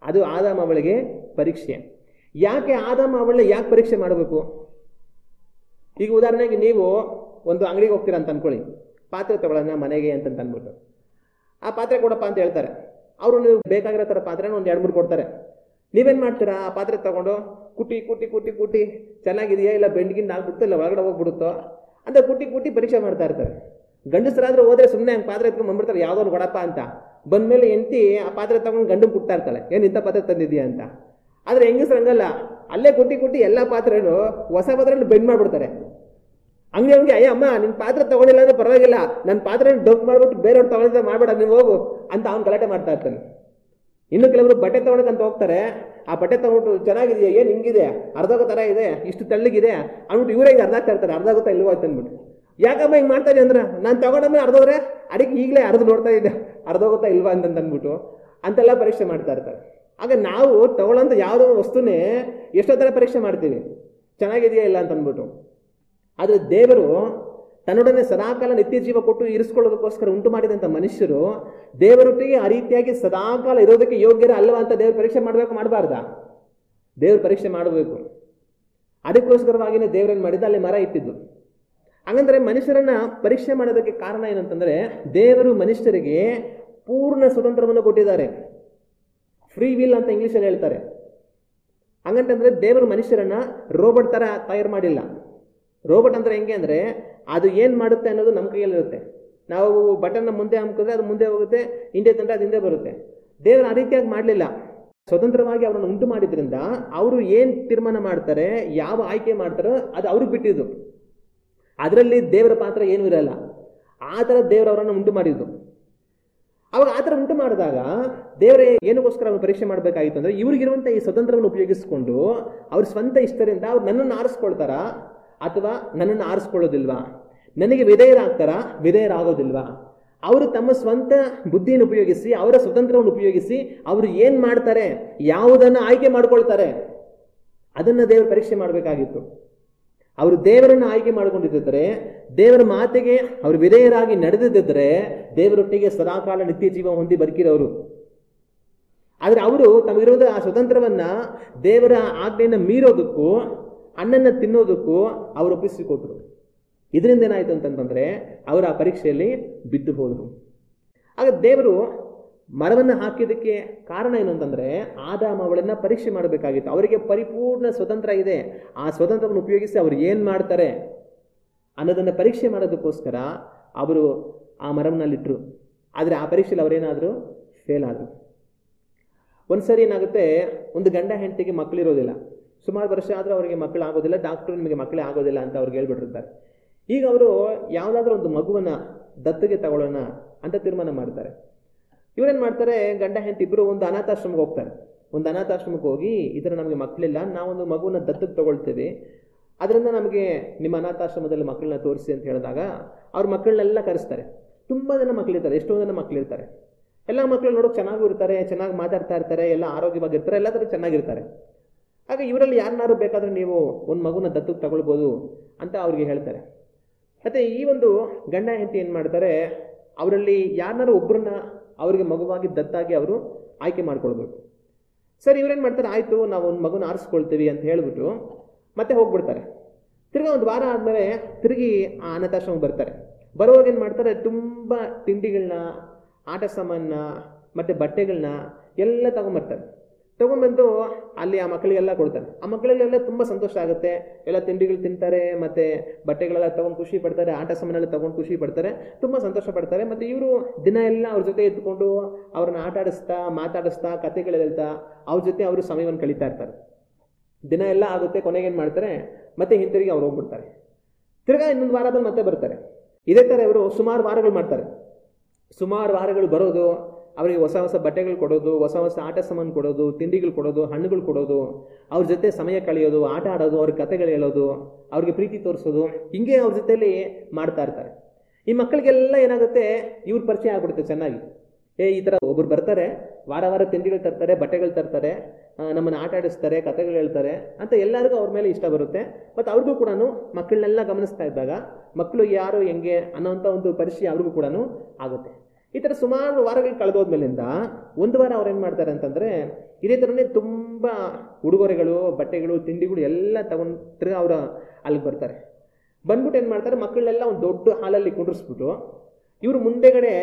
ಅದು ಆದಾಮ ಅವಳಿಗೆ ಪರೀಕ್ಷೆ. ಯಾಕೆ ಆದಾಮ ಅವಳನ್ನ ಯಾಕೆ ಪರೀಕ್ಷೆ ಮಾಡಬೇಕು? ಈಗ ಉದಾಹರಣೆಗೆ ನೀವು ಒಂದು ಅಂಗಡಿಗೆ ಹೋಗ್ತೀರ ಅಂತ ಅನ್ಕೊಳ್ಳಿ, ಪಾತ್ರೆ ತಗೊಳ್ಳೋಣ ಮನೆಗೆ ಅಂತ ಅಂದ್ಬಿಟ್ಟು ಆ ಪಾತ್ರೆ ಕೊಡಪ್ಪ ಅಂತ ಹೇಳ್ತಾರೆ. ಅವರು ನೀವು ಬೇಕಾಗಿರೋ ಥರ ಪಾತ್ರೆನ ಒಂದು 2-3 ಕೊಡ್ತಾರೆ. ನೀವೇನು ಮಾಡ್ತೀರಾ? ಆ ಪಾತ್ರೆ ತಗೊಂಡು ಕುಟ್ಟಿ ಕುಟ್ಟಿ ಕುಟ್ಟಿ ಕುಟ್ಟಿ ಚೆನ್ನಾಗಿದೆಯಾ, ಇಲ್ಲ ಬೆಂಡ್ಗಿಂದ ಆಗ್ಬಿಡುತ್ತೋ, ಇಲ್ಲ ಒಳಗಡೆ ಹೋಗ್ಬಿಡುತ್ತೋ ಅಂತ ಕುಟ್ಟಿ ಕುಟ್ಟಿ ಪರೀಕ್ಷೆ ಮಾಡ್ತಾ ಇರ್ತಾರೆ. ಗಂಡಸರಾದ್ರೂ ಹೋದ್ರೆ ಸುಮ್ಮನೆ ಹಂಗೆ ಪಾತ್ರೆ ಎತ್ಕೊಂಡು ಬಂದ್ಬಿಡ್ತಾರೆ, ಯಾವುದೋ ಒಂದು ಕೊಡಪ್ಪ ಅಂತ. ಬಂದಮೇಲೆ ಎಂಟಿ ಆ ಪಾತ್ರೆ ತಗೊಂಡು ಗಂಡು ಕುಟ್ತಾ ಇರ್ತಾಳೆ, ಏನು ಇಂಥ ಪಾತ್ರೆ ತಂದಿದ್ಯಾ ಅಂತ. ಆದರೆ ಹೆಂಗಸ್ರಂಗಲ್ಲ, ಅಲ್ಲೇ ಕುಟ್ಟಿ ಕುಟ್ಟಿ ಎಲ್ಲ ಪಾತ್ರೆನೂ ಹೊಸ ಪಾತ್ರೆನ ಬೆಂಡ್ ಮಾಡಿಬಿಡ್ತಾರೆ. ಹಂಗೆ ಅಯ್ಯ ಅಮ್ಮ ನಿನ್ನ ಪಾತ್ರೆ ತೊಗೊಂಡಿಲ್ಲ ಅಂದ್ರೆ ಪರವಾಗಿಲ್ಲ, ನನ್ನ ಪಾತ್ರೆ ಡೊಕ್ ಮಾಡಿಬಿಟ್ಟು ಬೇರೆಯವ್ರು ತೊಗೊಂಡಿದ್ದ ಮಾಡಬೇಡ ನೀವು ಹೋಗು ಅಂತ ಅವ್ನು ಗಲಾಟೆ ಮಾಡ್ತಾ ಇರ್ತಾನೆ. ಇನ್ನು ಕೆಲವರು ಬಟ್ಟೆ ತೊಗೊಳಕಂತ ಹೋಗ್ತಾರೆ, ಆ ಬಟ್ಟೆ ತಗೊಂಡು ಚೆನ್ನಾಗಿದೆಯಾ, ಏನು ಹಿಂಗಿದೆ, ಅರ್ಧೋಗೋ ಥರ ಇದೆ, ಇಷ್ಟು ತೆಳ್ಳಗಿದೆ ಅಂದ್ಬಿಟ್ಟು ಇವರೇ ಈಗ ಅರ್ಧಾಗ್ತಾ ಇರ್ತಾರೆ, ಅರ್ಧಾಗುತ್ತಾ ಇಲ್ವೋ ಅಂತ ಅಂದ್ಬಿಟ್ಟು. ಯಾಕಮ್ಮ ಹಿಂಗೆ ಮಾಡ್ತಾರೆ ಅಂದ್ರೆ, ನಾನು ತಗೊಂಡಮ್ಮೆ ಅರ್ಧೋದ್ರೆ ಅಡಿಗೆ ಈಗಲೇ ಅರ್ಧ ನೋಡ್ತಾ ಇದ್ದೆ, ಅರ್ಧೋಗುತ್ತಾ ಇಲ್ವಾ ಅಂತಂದ್ಬಿಟ್ಟು ಅಂತೆಲ್ಲ ಪರೀಕ್ಷೆ ಮಾಡ್ತಾ ಇರ್ತಾರೆ. ಆಗ ನಾವು ತಗೊಳ್ಳೋಂಥ ಯಾವುದೋ ವಸ್ತುನೇ ಎಷ್ಟೋ ಥರ ಪರೀಕ್ಷೆ ಮಾಡ್ತೀವಿ, ಚೆನ್ನಾಗಿದೆಯಾ ಇಲ್ಲ ಅಂತ ಅಂದ್ಬಿಟ್ಟು. ಆದರೆ ದೇವರು ತನ್ನೊಡನೆ ಸದಾಕಾಲ ನಿತ್ಯ ಜೀವ ಕೊಟ್ಟು ಇರಿಸ್ಕೊಳ್ಳೋದಕ್ಕೋಸ್ಕರ ಉಂಟು ಮಾಡಿದಂಥ ಮನುಷ್ಯರು ದೇವರೊಟ್ಟಿಗೆ ಆ ರೀತಿಯಾಗಿ ಸದಾಕಾಲ ಇರೋದಕ್ಕೆ ಯೋಗ್ಯರ ಅಲ್ವಾ ಅಂತ ದೇವ್ರ ಪರೀಕ್ಷೆ ಮಾಡಬೇಕು, ಮಾಡಬಾರ್ದಾ? ದೇವ್ರ ಪರೀಕ್ಷೆ ಮಾಡಬೇಕು. ಅದಕ್ಕೋಸ್ಕರವಾಗಿಯೇ ದೇವರೇನು ಮಾಡಿದ, ಅಲ್ಲಿ ಮರ ಇಟ್ಟಿದ್ದು. ಹಾಗಂದ್ರೆ ಮನುಷ್ಯರನ್ನ ಪರೀಕ್ಷೆ ಮಾಡೋದಕ್ಕೆ ಕಾರಣ ಏನಂತಂದ್ರೆ, ದೇವರು ಮನುಷ್ಯರಿಗೆ ಪೂರ್ಣ ಸ್ವತಂತ್ರವನ್ನು ಕೊಟ್ಟಿದ್ದಾರೆ. ಫ್ರೀ ವಿಲ್ ಅಂತ ಇಂಗ್ಲೀಷಲ್ಲಿ ಹೇಳ್ತಾರೆ. ಹಂಗಂತಂದ್ರೆ ದೇವರು ಮನುಷ್ಯರನ್ನ ರೋಬೋಟ್ ತರ ತಯಾರು ಮಾಡಿಲ್ಲ. ರೋಬೋಟ್ ಅಂದ್ರೆ ಹೆಂಗೆ ಅಂದ್ರೆ, ಅದು ಏನ್ ಮಾಡುತ್ತೆ ಅನ್ನೋದು ನಮ್ಮ ಕೈಯಲ್ಲಿರುತ್ತೆ. ನಾವು ಬಟನ್ನ ಮುಂದೆ ಹಾಕಿದ್ರೆ ಅದು ಮುಂದೆ ಹೋಗುತ್ತೆ, ಹಿಂದೆ ತಂದ್ರೆ ಅದು ಹಿಂದೆ ಬರುತ್ತೆ. ದೇವರು ಆ ರೀತಿಯಾಗಿ ಮಾಡಲಿಲ್ಲ. ಸ್ವತಂತ್ರವಾಗಿ ಅವರನ್ನು ಉಂಟು ಮಾಡಿದ್ರಿಂದ ಅವರು ಏನ್ ತೀರ್ಮಾನ ಮಾಡ್ತಾರೆ, ಯಾವ ಆಯ್ಕೆ ಮಾಡ್ತಾರೋ ಅದು ಅವ್ರಿಗೆ ಬಿಟ್ಟಿದ್ದು. ಅದರಲ್ಲಿ ದೇವರ ಪಾತ್ರ ಏನೂ ಇರಲ್ಲ. ಆ ಥರ ದೇವರು ಅವರನ್ನು ಉಂಟು ಮಾಡಿದ್ದು. ಅವಾಗ ಆ ಥರ ಉಂಟು ಮಾಡಿದಾಗ ದೇವರೇ ಏನಕ್ಕೋಸ್ಕರ ಅವ್ರು ಪರೀಕ್ಷೆ ಮಾಡಬೇಕಾಗಿತ್ತು ಅಂದರೆ, ಇವ್ರಿಗಿರುವಂಥ ಈ ಸ್ವತಂತ್ರವನ್ನು ಉಪಯೋಗಿಸ್ಕೊಂಡು ಅವ್ರ ಸ್ವಂತ ಇಷ್ಟರಿಂದ ಅವ್ರು ನನ್ನನ್ನು ಆರಿಸ್ಕೊಳ್ತಾರಾ ಅಥವಾ ನನ್ನನ್ನು ಆರಿಸ್ಕೊಳ್ಳೋದಿಲ್ವಾ? ನನಗೆ ವಿಧೇಯರಾಗ್ತಾರಾ, ವಿಧೇಯರಾಗೋದಿಲ್ವಾ? ಅವರು ತಮ್ಮ ಸ್ವಂತ ಬುದ್ಧಿಯನ್ನು ಉಪಯೋಗಿಸಿ, ಅವರ ಸ್ವತಂತ್ರವನ್ನು ಉಪಯೋಗಿಸಿ ಅವರು ಏನು ಮಾಡ್ತಾರೆ, ಯಾವುದನ್ನು ಆಯ್ಕೆ ಮಾಡ್ಕೊಳ್ತಾರೆ, ಅದನ್ನು ದೇವರು ಪರೀಕ್ಷೆ ಮಾಡಬೇಕಾಗಿತ್ತು. ಅವರು ದೇವರನ್ನು ಆಯ್ಕೆ ಮಾಡಿಕೊಂಡಿದ್ದರೆ, ದೇವರ ಮಾತಿಗೆ ಅವರು ವಿಧೇಯರಾಗಿ ನಡೆದಿದ್ದರೆ ದೇವರೊಟ್ಟಿಗೆ ಸದಾಕಾಲ ನಿತ್ಯ ಜೀವ ಹೊಂದಿ ಬದುಕಿರೋರು. ಆದರೆ ಅವರು ತಮಗಿರೋದ ಆ ಸ್ವತಂತ್ರವನ್ನ ದೇವರ ಆಜ್ಞೆಯನ್ನು ಮೀರೋದಕ್ಕೂ ಹಣ್ಣನ್ನು ತಿನ್ನೋದಕ್ಕೂ ಅವರು ಒಪ್ಪಿಸಿಕೊಟ್ರು. ಇದರಿಂದ ಏನಾಯ್ತು ಅಂತಂತಂದ್ರೆ, ಅವರ ಆ ಪರೀಕ್ಷೆಯಲ್ಲಿ ಬಿದ್ದು ಹೋದರು. ಆಗ ದೇವರು ಮರವನ್ನು ಹಾಕಿದ್ದಕ್ಕೆ ಕಾರಣ ಏನು ಅಂತಂದ್ರೆ, ಆದಾಮ ಅವಳನ್ನ ಪರೀಕ್ಷೆ ಮಾಡಬೇಕಾಗಿತ್ತು. ಅವರಿಗೆ ಪರಿಪೂರ್ಣ ಸ್ವತಂತ್ರ ಇದೆ. ಆ ಸ್ವತಂತ್ರವನ್ನು ಉಪಯೋಗಿಸಿ ಅವರು ಏನು ಮಾಡ್ತಾರೆ ಅನ್ನೋದನ್ನು ಪರೀಕ್ಷೆ ಮಾಡೋದಕ್ಕೋಸ್ಕರ ಅವರು ಆ ಮರವನ್ನಲ್ಲಿಟ್ಟರು. ಆದರೆ ಆ ಪರೀಕ್ಷೆಯಲ್ಲಿ ಅವರೇನಾದರೂ ಫೇಲ್ ಆದರು. ಒಂದ್ಸರಿ ಏನಾಗುತ್ತೆ, ಒಂದು ಗಂಡ ಹೆಂಡತಿಗೆ ಮಕ್ಕಳಿರೋದಿಲ್ಲ. ಸುಮಾರು ವರ್ಷ ಆದರೂ ಅವರಿಗೆ ಮಕ್ಕಳು ಆಗೋದಿಲ್ಲ. ಡಾಕ್ಟ್ರು ನಿಮಗೆ ಮಕ್ಕಳೇ ಆಗೋದಿಲ್ಲ ಅಂತ ಅವ್ರಿಗೆ ಹೇಳ್ಬಿಟ್ಟಿರ್ತಾರೆ. ಈಗ ಅವರು ಯಾವುದಾದ್ರೂ ಒಂದು ಮಗುವನ್ನು ದತ್ತಿಗೆ ತಗೊಳ್ಳೋಣ ಅಂತ ತೀರ್ಮಾನ ಮಾಡ್ತಾರೆ. ಇವರೇನು ಮಾಡ್ತಾರೆ, ಗಂಡ ಹೆಂಡತಿ ಇಬ್ಬರು ಒಂದು ಅನಾಥಾಶ್ರಮಕ್ಕೆ ಹೋಗ್ತಾರೆ. ಒಂದು ಅನಾಥಾಶ್ರಮಕ್ಕೆ ಹೋಗಿ, ಈ ಥರ ನಮಗೆ ಮಕ್ಕಳಿಲ್ಲ, ನಾವೊಂದು ಮಗುವನ್ನು ದತ್ತಕ್ಕೆ ತಗೊಳ್ತೇವೆ, ಅದರಿಂದ ನಮಗೆ ನಿಮ್ಮ ಅನಾಥಾಶ್ರಮದಲ್ಲಿ ಮಕ್ಕಳನ್ನ ತೋರಿಸಿ ಅಂತ ಹೇಳಿದಾಗ ಅವ್ರ ಮಕ್ಕಳನ್ನೆಲ್ಲ ಕರೆಸ್ತಾರೆ. ತುಂಬ ಜನ ಮಕ್ಕಳಿರ್ತಾರೆ, ಎಷ್ಟೋ ಜನ ಮಕ್ಕಳಿರ್ತಾರೆ. ಎಲ್ಲ ಮಕ್ಕಳು ನೋಡೋಕೆ ಚೆನ್ನಾಗೂ ಇರ್ತಾರೆ, ಚೆನ್ನಾಗಿ ಮಾತಾಡ್ತಾ ಇರ್ತಾರೆ, ಎಲ್ಲ ಆರೋಗ್ಯವಾಗಿರ್ತಾರೆ, ಎಲ್ಲ ಥರ ಚೆನ್ನಾಗಿರ್ತಾರೆ. ಹಾಗೆ ಇವರಲ್ಲಿ ಯಾರನ್ನಾರು ಬೇಕಾದರೆ ನೀವು ಒಂದು ಮಗುನ ದತ್ತಕ್ಕೆ ತಗೊಳ್ಬೋದು ಅಂತ ಅವ್ರಿಗೆ ಹೇಳ್ತಾರೆ. ಮತ್ತು ಈ ಒಂದು ಗಂಡ ಹೆಂಡತಿ ಏನು ಮಾಡ್ತಾರೆ, ಅವರಲ್ಲಿ ಯಾರನ್ನಾರು ಒಬ್ಬರನ್ನ ಅವರಿಗೆ ಮಗುವಾಗಿ ದತ್ತಾಗಿ ಅವರು ಆಯ್ಕೆ ಮಾಡ್ಕೊಳ್ಬೇಕು. ಸರಿ, ಇವರೇನು ಮಾಡ್ತಾರೆ, ಆಯಿತು ನಾವು ಒಂದು ಮಗುನ ಆರಿಸ್ಕೊಳ್ತೀವಿ ಅಂತ ಹೇಳ್ಬಿಟ್ಟು ಮತ್ತೆ ಹೋಗ್ಬಿಡ್ತಾರೆ. ತಿರ್ಗಿ ಒಂದು ವಾರ ಆದಮೇಲೆ ತಿರುಗಿ ಆ ಅನಾಥಾಶ್ರಮಕ್ಕೆ ಬರ್ತಾರೆ. ಬರುವಾಗ ಏನು ಮಾಡ್ತಾರೆ, ತುಂಬ ತಿಂಡಿಗಳನ್ನ, ಆಟ ಸಾಮಾನ ಮತ್ತು ಬಟ್ಟೆಗಳನ್ನ ಎಲ್ಲ ತಗೊಂಬರ್ತಾರೆ. ತೊಗೊಂಡ್ಬಂದು ಅಲ್ಲಿ ಆ ಮಕ್ಕಳಿಗೆಲ್ಲ ಕೊಡ್ತಾರೆ. ಆ ಮಕ್ಕಳಿಗೆಲ್ಲ ತುಂಬ ಸಂತೋಷ ಆಗುತ್ತೆ. ಎಲ್ಲ ತಿಂಡಿಗಳು ತಿಂತಾರೆ, ಮತ್ತು ಬಟ್ಟೆಗಳೆಲ್ಲ ತೊಗೊಂಡು ಖುಷಿ ಪಡ್ತಾರೆ, ಆಟ ಸಾಮಾನೆಲ್ಲ ತೊಗೊಂಡು ಖುಷಿ ಪಡ್ತಾರೆ, ತುಂಬ ಸಂತೋಷ ಪಡ್ತಾರೆ. ಮತ್ತು ಇವರು ದಿನ ಎಲ್ಲ ಅವ್ರ ಜೊತೆ ಎತ್ಕೊಂಡು ಅವ್ರನ್ನ ಆಟ ಆಡಿಸ್ತಾ, ಮಾತಾಡಿಸ್ತಾ, ಕತೆಗಳು ಹೇಳ್ತಾ ಅವ್ರ ಜೊತೆ ಅವರು ಸಮಯವನ್ನು ಕಳೀತಾ ಇರ್ತಾರೆ. ದಿನ ಎಲ್ಲ ಆಗುತ್ತೆ. ಕೊನೆಗೇನು ಮಾಡ್ತಾರೆ, ಮತ್ತೆ ಹಿಂತಿರುಗಿ ಅವ್ರು ಹೋಗ್ಬಿಡ್ತಾರೆ. ತಿರ್ಗಾ ಇನ್ನೊಂದು ವಾರದಲ್ಲಿ ಮತ್ತೆ ಬರ್ತಾರೆ. ಇದೇ ಥರ ಇವರು ಸುಮಾರು ವಾರಗಳು ಮಾಡ್ತಾರೆ. ಸುಮಾರು ವಾರಗಳು ಬರೋದು, ಅವರಿಗೆ ಹೊಸ ಹೊಸ ಬಟ್ಟೆಗಳು ಕೊಡೋದು, ಹೊಸ ಹೊಸ ಆಟ ಸಾಮಾನು ಕೊಡೋದು, ತಿಂಡಿಗಳು ಕೊಡೋದು, ಹಣ್ಣುಗಳು ಕೊಡೋದು, ಅವ್ರ ಜೊತೆ ಸಮಯ ಕಳೆಯೋದು, ಆಟ ಆಡೋದು, ಅವ್ರ ಕತೆಗಳು ಹೇಳೋದು, ಅವ್ರಿಗೆ ಪ್ರೀತಿ ತೋರಿಸೋದು, ಹಿಂಗೆ ಅವ್ರ ಜೊತೆಯಲ್ಲಿ ಮಾಡ್ತಾ ಇರ್ತಾರೆ. ಈ ಮಕ್ಕಳಿಗೆಲ್ಲ ಏನಾಗುತ್ತೆ, ಇವ್ರ ಪರಿಚಯ ಆಗ್ಬಿಡುತ್ತೆ ಚೆನ್ನಾಗಿ. ಈ ಥರ ಒಬ್ಬರು ಬರ್ತಾರೆ, ವಾರ ವಾರ ತಿಂಡಿಗಳು ತರ್ತಾರೆ, ಬಟ್ಟೆಗಳು ತರ್ತಾರೆ, ನಮ್ಮನ್ನು ಆಟ ಆಡಿಸ್ತಾರೆ, ಕತೆಗಳು ಹೇಳ್ತಾರೆ ಅಂತ ಎಲ್ಲರಿಗೂ ಅವ್ರ ಮೇಲೆ ಇಷ್ಟ ಬರುತ್ತೆ. ಮತ್ತು ಅವ್ರಿಗೂ ಕೂಡ ಮಕ್ಕಳನ್ನೆಲ್ಲ ಗಮನಿಸ್ತಾ ಇದ್ದಾಗ ಮಕ್ಕಳು ಯಾರು ಹೆಂಗೆ ಅನ್ನೋಂಥ ಒಂದು ಪರಿಚಯ ಅವ್ರಿಗೂ ಕೂಡ ಆಗುತ್ತೆ. ಈ ಥರ ಸುಮಾರು ವಾರಗಳು ಕಳೆದೋದ್ಮೇಲಿಂದ ಒಂದು ವಾರ ಅವ್ರು ಏನು ಮಾಡ್ತಾರೆ ಅಂತಂದರೆ, ಇದೇ ಥರನೇ ತುಂಬ ಉಡುಗೊರೆಗಳು, ಬಟ್ಟೆಗಳು, ತಿಂಡಿಗಳು ಎಲ್ಲ ತಗೊಂಡು ತಿರ್ಗಿ ಅವರು ಅಲ್ಲಿಗೆ ಬರ್ತಾರೆ. ಬಂದ್ಬಿಟ್ಟು ಏನು ಮಾಡ್ತಾರೆ, ಮಕ್ಕಳನ್ನೆಲ್ಲ ಒಂದು ದೊಡ್ಡ ಹಾಲಲ್ಲಿ ಕುಂಡ್ರಿಸ್ಬಿಟ್ಟು ಇವರು ಮುಂದೆಗಡೆ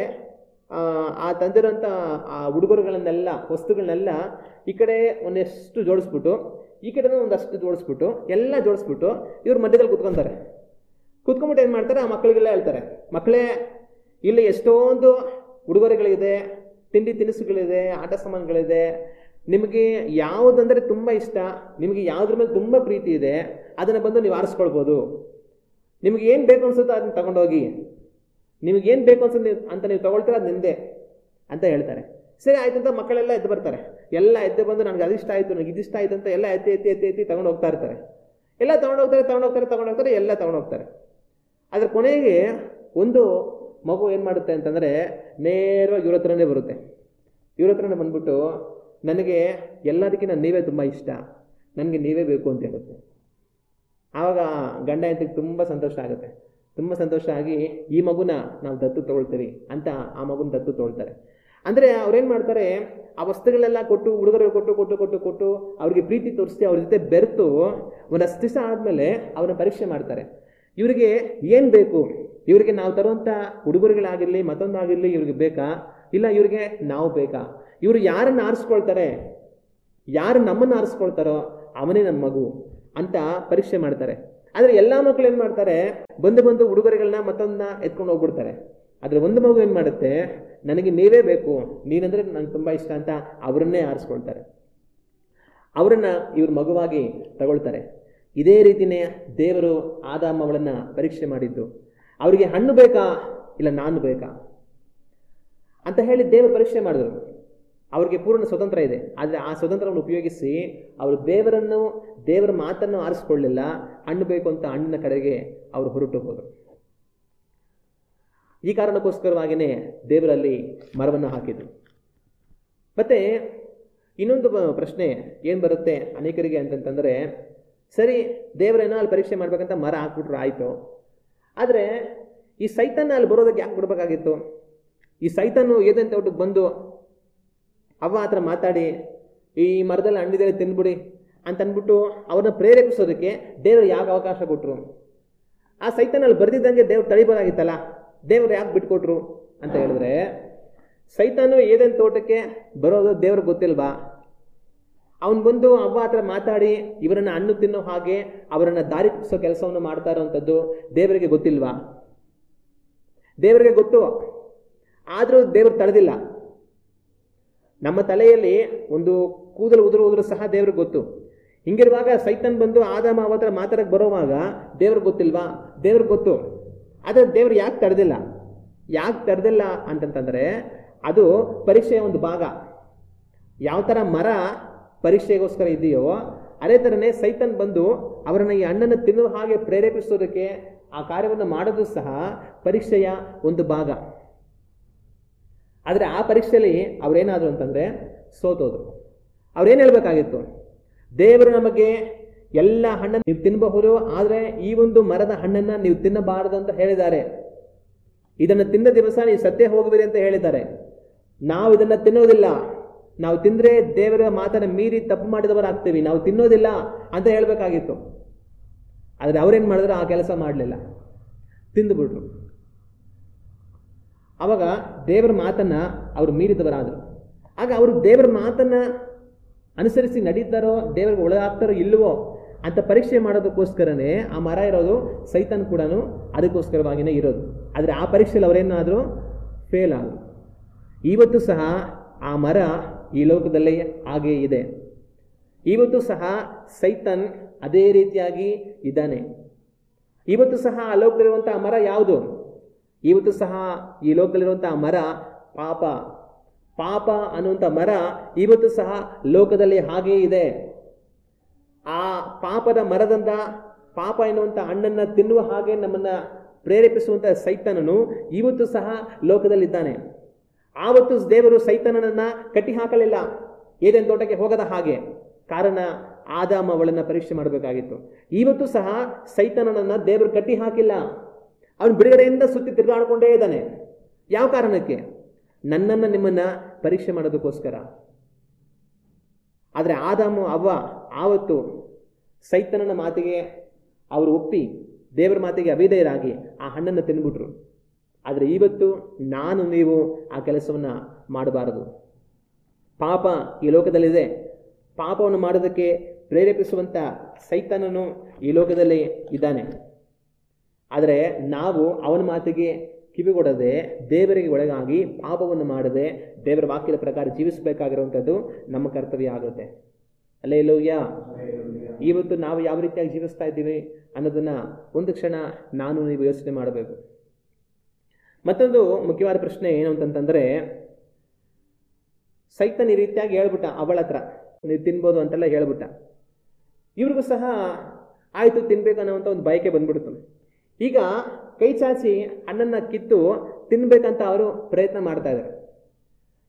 ಆ ತಂದಿರೋಂಥ ಆ ಉಡುಗೊರೆಗಳನ್ನೆಲ್ಲ, ವಸ್ತುಗಳನ್ನೆಲ್ಲ ಈ ಕಡೆ ಒಂದಷ್ಟು ಜೋಡಿಸ್ಬಿಟ್ಟು, ಈ ಕಡೆ ಒಂದಷ್ಟು ಜೋಡಿಸ್ಬಿಟ್ಟು, ಎಲ್ಲ ಜೋಡಿಸ್ಬಿಟ್ಟು ಇವ್ರ ಮಧ್ಯದಲ್ಲಿ ಕುತ್ಕೊತಾರೆ. ಕುತ್ಕೊಂಡ್ಬಿಟ್ಟು ಏನು ಮಾಡ್ತಾರೆ, ಆ ಮಕ್ಕಳಿಗೆಲ್ಲ ಹೇಳ್ತಾರೆ, ಮಕ್ಕಳೇ ಇಲ್ಲಿ ಎಷ್ಟೊಂದು ಉಡುಗೊರೆಗಳಿದೆ, ತಿಂಡಿ ತಿನಿಸುಗಳಿದೆ, ಆಟ ಸಾಮಾನುಗಳಿದೆ, ನಿಮಗೆ ಯಾವುದಂದರೆ ತುಂಬ ಇಷ್ಟ, ನಿಮಗೆ ಯಾವುದ್ರ ಮೇಲೆ ತುಂಬ ಪ್ರೀತಿ ಇದೆ, ಅದನ್ನು ಬಂದು ನೀವು ಆರಿಸ್ಕೊಳ್ಬೋದು. ನಿಮಗೆ ಏನು ಬೇಕು ಅನ್ಸುತ್ತೋ ಅದನ್ನ ತಗೊಂಡೋಗಿ, ನಿಮಗೇನು ಬೇಕು ಅನ್ಸುತ್ತೆ ಅಂತ ನೀವು ತಗೊಳ್ತೀರ, ಅದು ನಿಂದೆ ಅಂತ ಹೇಳ್ತಾರೆ. ಸರಿ ಆಯ್ತು ಅಂತ ಮಕ್ಕಳೆಲ್ಲ ಎದ್ದು ಬರ್ತಾರೆ. ಎಲ್ಲ ಎದ್ದು ಬಂದು ನನಗೆ ಅದಿಷ್ಟ ಆಯಿತು, ನನಗೆ ಇದಿಷ್ಟ ಆಯ್ತು ಅಂತ ಎಲ್ಲ ಎತ್ತಿ ಎತ್ತಿ ಎತ್ತಿ ಎತ್ತಿ ತಗೊಂಡು ಹೋಗ್ತಾ ಇರ್ತಾರೆ. ಎಲ್ಲ ತಗೊಂಡೋಗ್ತಾರೆ, ಎಲ್ಲ ತಗೊಂಡೋಗ್ತಾರೆ. ಅದ್ರ ಕೊನೆಗೆ ಒಂದು ಮಗು ಏನು ಮಾಡುತ್ತೆ ಅಂತಂದರೆ ನೇರವಾಗಿ ಇವ್ರ ಹತ್ರನೇ ಬರುತ್ತೆ. ಇವ್ರ ಹತ್ರನೇ ಬಂದ್ಬಿಟ್ಟು ನನಗೆ ಎಲ್ಲದಕ್ಕಿಂತ ನೀವೇ ತುಂಬ ಇಷ್ಟ, ನನಗೆ ನೀವೇ ಬೇಕು ಅಂತ ಹೇಳುತ್ತೆ. ಆವಾಗ ಗಂಡ ಹೆಂಡತಿಗೆ ತುಂಬ ಸಂತೋಷ ಆಗುತ್ತೆ. ತುಂಬ ಸಂತೋಷ ಆಗಿ ಈ ಮಗುನ ನಾವು ದತ್ತು ತೊಗೊಳ್ತೀವಿ ಅಂತ ಆ ಮಗುನ ದತ್ತು ತೊಗೊಳ್ತಾರೆ. ಅಂದರೆ ಅವ್ರೇನು ಮಾಡ್ತಾರೆ, ಆ ವಸ್ತುಗಳೆಲ್ಲ ಕೊಟ್ಟು ಹುಡುಗರಿಗೆ ಕೊಟ್ಟು ಕೊಟ್ಟು ಕೊಟ್ಟು ಕೊಟ್ಟು ಅವ್ರಿಗೆ ಪ್ರೀತಿ ತೋರಿಸಿ ಅವ್ರ ಜೊತೆ ಬೆರೆತು ಒಂದಷ್ಟು ದಿವಸ ಆದಮೇಲೆ ಅವ್ರನ್ನ ಪರೀಕ್ಷೆ ಮಾಡ್ತಾರೆ. ಇವರಿಗೆ ಏನು ಬೇಕು, ಇವರಿಗೆ ನಾವು ತರುವಂಥ ಉಡುಗೊರೆಗಳಾಗಿರಲಿ ಮತ್ತೊಂದಾಗಿರಲಿ ಇವ್ರಿಗೆ ಬೇಕಾ, ಇಲ್ಲ ಇವರಿಗೆ ನಾವು ಬೇಕಾ, ಇವರು ಯಾರನ್ನು ಆರಿಸ್ಕೊಳ್ತಾರೆ, ಯಾರು ನಮ್ಮನ್ನು ಆರಿಸ್ಕೊಳ್ತಾರೋ ಅವನೇ ನಮ್ಮ ಮಗು ಅಂತ ಪರೀಕ್ಷೆ ಮಾಡ್ತಾರೆ. ಆದರೆ ಎಲ್ಲ ಮಕ್ಕಳು ಏನು ಮಾಡ್ತಾರೆ, ಬಂದು ಉಡುಗೊರೆಗಳನ್ನ ಮತ್ತೊಂದನ್ನ ಎತ್ಕೊಂಡು ಹೋಗ್ಬಿಡ್ತಾರೆ. ಆದರೆ ಒಂದು ಮಗು ಏನು ಮಾಡುತ್ತೆ, ನನಗೆ ನೀವೇ ಬೇಕು, ನೀನಂದರೆ ನನಗೆ ತುಂಬ ಇಷ್ಟ ಅಂತ ಅವರನ್ನೇ ಆರಿಸ್ಕೊಳ್ತಾರೆ. ಅವರನ್ನು ಇವ್ರ ಮಗುವಾಗಿ ತಗೊಳ್ತಾರೆ. ಇದೇ ರೀತಿಯೇ ದೇವರು ಆದಾಮ ಅವಳನ್ನು ಪರೀಕ್ಷೆ ಮಾಡಿದ್ದು. ಅವರಿಗೆ ಹಣ್ಣು ಬೇಕಾ ಇಲ್ಲ ನಾನು ಬೇಕಾ ಅಂತ ಹೇಳಿ ದೇವರು ಪರೀಕ್ಷೆ ಮಾಡಿದ್ರು. ಅವ್ರಿಗೆ ಪೂರ್ಣ ಸ್ವತಂತ್ರ ಇದೆ. ಆದರೆ ಆ ಸ್ವತಂತ್ರವನ್ನು ಉಪಯೋಗಿಸಿ ಅವರು ದೇವರ ಮಾತನ್ನು ಆರಿಸ್ಕೊಳ್ಳಿಲ್ಲ. ಹಣ್ಣು ಬೇಕು ಅಂತ ಹಣ್ಣಿನ ಕಡೆಗೆ ಅವರು ಹೊರಟು ಹೋದರು. ಈ ಕಾರಣಕ್ಕೋಸ್ಕರವಾಗಿಯೇ ದೇವರಲ್ಲಿ ಮರವನ್ನು ಹಾಕಿದರು. ಮತ್ತೆ ಇನ್ನೊಂದು ಪ್ರಶ್ನೆ ಏನು ಬರುತ್ತೆ ಅನೇಕರಿಗೆ ಅಂತಂತಂದರೆ, ಸರಿ ದೇವರೇನೋ ಅಲ್ಲಿ ಪರೀಕ್ಷೆ ಮಾಡ್ಬೇಕಂತ ಮರ ಹಾಕ್ಬಿಟ್ರು, ಆಯಿತು. ಆದರೆ ಈ ಸೈತಾನ ಅಲ್ಲಿ ಬರೋದಕ್ಕೆ ಯಾಕೆ ಬಿಡಬೇಕಾಗಿತ್ತು? ಈ ಸೈತಾನು ಏದಂತ ಊಟಕ್ಕೆ ಬಂದು ಅವ್ವ ಹತ್ರ ಮಾತಾಡಿ ಈ ಮರದಲ್ಲಿ ಹಣ್ಣಿದರೆ ತಿನ್ಬಿಡಿ ಅಂತ ಅಂದ್ಬಿಟ್ಟು ಅವ್ರನ್ನ ಪ್ರೇರೇಪಿಸೋದಕ್ಕೆ ದೇವರು ಯಾಕೆ ಅವಕಾಶ ಕೊಟ್ಟರು? ಆ ಸೈತಾನಲ್ಲಿ ಬರ್ದಿದ್ದಂಗೆ ದೇವ್ರು ತಡಿಬೋದಾಗಿತ್ತಲ್ಲ, ದೇವರು ಯಾಕೆ ಬಿಟ್ಕೊಟ್ರು ಅಂತ ಹೇಳಿದ್ರೆ, ಸೈತಾನು ಏದೇನು ತೋಟಕ್ಕೆ ಬರೋದು ದೇವ್ರಿಗೆ ಗೊತ್ತಿಲ್ವಾ? ಅವನು ಬಂದು ಅವ್ವ ಹತ್ರ ಮಾತಾಡಿ ಇವರನ್ನು ಹಣ್ಣು ತಿನ್ನೋ ಹಾಗೆ ಅವರನ್ನು ದಾರಿ ತಪ್ಪಿಸೋ ಕೆಲಸವನ್ನು ಮಾಡ್ತಾ ಇರೋವಂಥದ್ದು ದೇವರಿಗೆ ಗೊತ್ತಿಲ್ವಾ? ದೇವರಿಗೆ ಗೊತ್ತು, ಆದರೂ ದೇವರು ತಡೆದಿಲ್ಲ. ನಮ್ಮ ತಲೆಯಲ್ಲಿ ಒಂದು ಕೂದಲು ಉದುರು ಸಹ ದೇವ್ರಿಗೆ ಗೊತ್ತು. ಹಿಂಗಿರುವಾಗ ಸೈತಾನ್ ಬಂದು ಆದಾಮ ಅವ್ವ ಹತ್ರ ಮಾತಾಡಕ್ಕೆ ಬರೋವಾಗ ದೇವ್ರಿಗೆ ಗೊತ್ತಿಲ್ವಾ? ದೇವ್ರಿಗೆ ಗೊತ್ತು. ಆದರೆ ದೇವ್ರು ಯಾಕೆ ತಡೆದಿಲ್ಲ ಅಂತಂತಂದರೆ, ಅದು ಪರೀಕ್ಷೆಯ ಒಂದು ಭಾಗ. ಯಾವ ಥರ ಮರ ಪರೀಕ್ಷೆಗೋಸ್ಕರ ಇದೆಯೋ ಅದೇ ಥರನೇ ಸೈತಾನ್ ಬಂದು ಅವರನ್ನು ಈ ಹಣ್ಣನ್ನು ತಿನ್ನುವ ಹಾಗೆ ಪ್ರೇರೇಪಿಸೋದಕ್ಕೆ ಆ ಕಾರ್ಯವನ್ನು ಮಾಡೋದು ಸಹ ಪರೀಕ್ಷೆಯ ಒಂದು ಭಾಗ. ಆದರೆ ಆ ಪರೀಕ್ಷೆಯಲ್ಲಿ ಅವರೇನಾದ್ರು ಅಂತಂದರೆ ಸೋತೋದ್ರು. ಅವ್ರೇನು ಹೇಳಬೇಕಾಗಿತ್ತು? ದೇವರು ನಮಗೆ ಎಲ್ಲ ಹಣ್ಣನ್ನು ನೀವು ತಿನ್ನಬಹುದು, ಆದರೆ ಈ ಒಂದು ಮರದ ಹಣ್ಣನ್ನು ನೀವು ತಿನ್ನಬಾರದು ಅಂತ ಹೇಳಿದ್ದಾರೆ. ಇದನ್ನು ತಿಂದ ದಿವಸ ನೀವು ಸತ್ತೇ ಹೋಗುವಿರಿ ಅಂತ ಹೇಳಿದ್ದಾರೆ. ನಾವು ಇದನ್ನು ತಿನ್ನೋದಿಲ್ಲ, ನಾವು ತಿಂದರೆ ದೇವರ ಮಾತನ್ನು ಮೀರಿ ತಪ್ಪು ಮಾಡಿದವರಾಗ್ತೀವಿ, ನಾವು ತಿನ್ನೋದಿಲ್ಲ ಅಂತ ಹೇಳಬೇಕಾಗಿತ್ತು. ಆದರೆ ಅವ್ರೇನು ಮಾಡಿದ್ರು? ಆ ಕೆಲಸ ಮಾಡಲಿಲ್ಲ, ತಿಂದುಬಿಟ್ರು. ಆವಾಗ ದೇವರ ಮಾತನ್ನು ಅವರು ಮೀರಿದವರಾದರು. ಆಗ ಅವರು ದೇವರ ಮಾತನ್ನು ಅನುಸರಿಸಿ ನಡೀತಾರೋ, ದೇವರಿಗೆ ಒಳಗಾಗ್ತಾರೋ ಇಲ್ಲವೋ ಅಂತ ಪರೀಕ್ಷೆ ಮಾಡೋದಕ್ಕೋಸ್ಕರನೇ ಆ ಮರ ಇರೋದು. ಸೈತಾನ್ ಕೂಡ ಅದಕ್ಕೋಸ್ಕರವಾಗಿಯೇ ಇರೋದು. ಆದರೆ ಆ ಪರೀಕ್ಷೆಯಲ್ಲಿ ಅವರೇನಾದರೂ ಫೇಲ್ ಆದರು. ಇವತ್ತು ಸಹ ಆ ಮರ ಈ ಲೋಕದಲ್ಲಿ ಹಾಗೇ ಇದೆ. ಇವತ್ತು ಸಹ ಸೈತಾನ್ ಅದೇ ರೀತಿಯಾಗಿ ಇದ್ದಾನೆ. ಇವತ್ತು ಸಹ ಆ ಲೋಕದಲ್ಲಿರುವಂಥ ಮರ ಯಾವುದು? ಇವತ್ತು ಸಹ ಈ ಲೋಕದಲ್ಲಿರುವಂಥ ಮರ ಪಾಪ ಅನ್ನುವಂಥ ಮರ ಇವತ್ತು ಸಹ ಲೋಕದಲ್ಲಿ ಹಾಗೇ ಇದೆ. ಆ ಪಾಪದ ಮರದಿಂದ ಪಾಪ ಎನ್ನುವಂಥ ಹಣ್ಣನ್ನು ತಿನ್ನುವ ಹಾಗೆ ನಮ್ಮನ್ನು ಪ್ರೇರೇಪಿಸುವಂಥ ಸೈತಾನನು ಇವತ್ತು ಸಹ ಲೋಕದಲ್ಲಿದ್ದಾನೆ. ಆವತ್ತು ದೇವರು ಸೈತಾನನನ್ನು ಕಟ್ಟಿ ಹಾಕಲಿಲ್ಲ, ಏದೇನು ತೋಟಕ್ಕೆ ಹೋಗದ ಹಾಗೆ. ಕಾರಣ ಆದಾಮ ಅವಳನ್ನು ಪರೀಕ್ಷೆ ಮಾಡಬೇಕಾಗಿತ್ತು. ಇವತ್ತು ಸಹ ಸೈತಾನನನ್ನು ದೇವರು ಕಟ್ಟಿ ಹಾಕಿಲ್ಲ, ಅವನು ಬಿಡುಗಡೆಯಿಂದ ಸುತ್ತಿ ತಿರುಗಾಡಿಕೊಂಡೇ ಇದ್ದಾನೆ. ಯಾವ ಕಾರಣಕ್ಕೆ? ನನ್ನನ್ನು ನಿಮ್ಮನ್ನು ಪರೀಕ್ಷೆ ಮಾಡೋದಕ್ಕೋಸ್ಕರ. ಆದರೆ ಆದಾಮ ಅವ್ವ ಆವತ್ತು ಸೈತಾನನ ಮಾತಿಗೆ ಅವರು ಒಪ್ಪಿ ದೇವರ ಮಾತಿಗೆ ಅವಿಧೇಯರಾಗಿ ಆ ಹಣ್ಣನ್ನು ತಿಂದ್ಬಿಟ್ರು. ಆದರೆ ಇವತ್ತು ನಾನು ನೀವು ಆ ಕೆಲಸವನ್ನು ಮಾಡಬಾರದು. ಪಾಪ ಈ ಲೋಕದಲ್ಲಿದೆ. ಪಾಪವನ್ನು ಮಾಡೋದಕ್ಕೆ ಪ್ರೇರೇಪಿಸುವಂಥ ಸೈತಾನನು ಈ ಲೋಕದಲ್ಲಿ ಇದ್ದಾನೆ. ಆದರೆ ನಾವು ಅವನ ಮಾತಿಗೆ ಕಿವಿಗೊಡದೆ ದೇವರಿಗೆ ಒಳಗಾಗಿ ಪಾಪವನ್ನು ಮಾಡದೆ ದೇವರ ವಾಕ್ಯದ ಪ್ರಕಾರ ಜೀವಿಸಬೇಕಾಗಿರುವಂಥದ್ದು ನಮ್ಮ ಕರ್ತವ್ಯ ಆಗುತ್ತೆ. ಹಲ್ಲೆಲೂಯ. ಇವತ್ತು ನಾವು ಯಾವ ರೀತಿಯಾಗಿ ಜೀವಿಸ್ತಾ ಇದ್ದೀವಿ ಅನ್ನೋದನ್ನು ಒಂದು ಕ್ಷಣ ನಾನು ನೀವು ಯೋಚನೆ ಮಾಡಬೇಕು. ಮತ್ತೊಂದು ಮುಖ್ಯವಾದ ಪ್ರಶ್ನೆ ಏನು ಅಂತಂತಂದರೆ, ಸೈತನ್ ಈ ರೀತಿಯಾಗಿ ಹೇಳ್ಬಿಟ್ಟ ಅವಳ ಹತ್ರ, ನೀವು ತಿನ್ಬೋದು ಅಂತೆಲ್ಲ ಹೇಳ್ಬಿಟ್ಟ. ಇವ್ರಿಗೂ ಸಹ ಆಯ್ತು ತಿನ್ಬೇಕು ಅನ್ನೋಂಥ ಒಂದು ಬಯಕೆ ಬಂದ್ಬಿಡ್ತು. ಈಗ ಕೈ ಚಾಚಿ ಹಣ್ಣನ್ನ ಕಿತ್ತು ತಿನ್ಬೇಕಂತ ಅವರು ಪ್ರಯತ್ನ ಮಾಡ್ತಾ ಇದ್ದಾರೆ.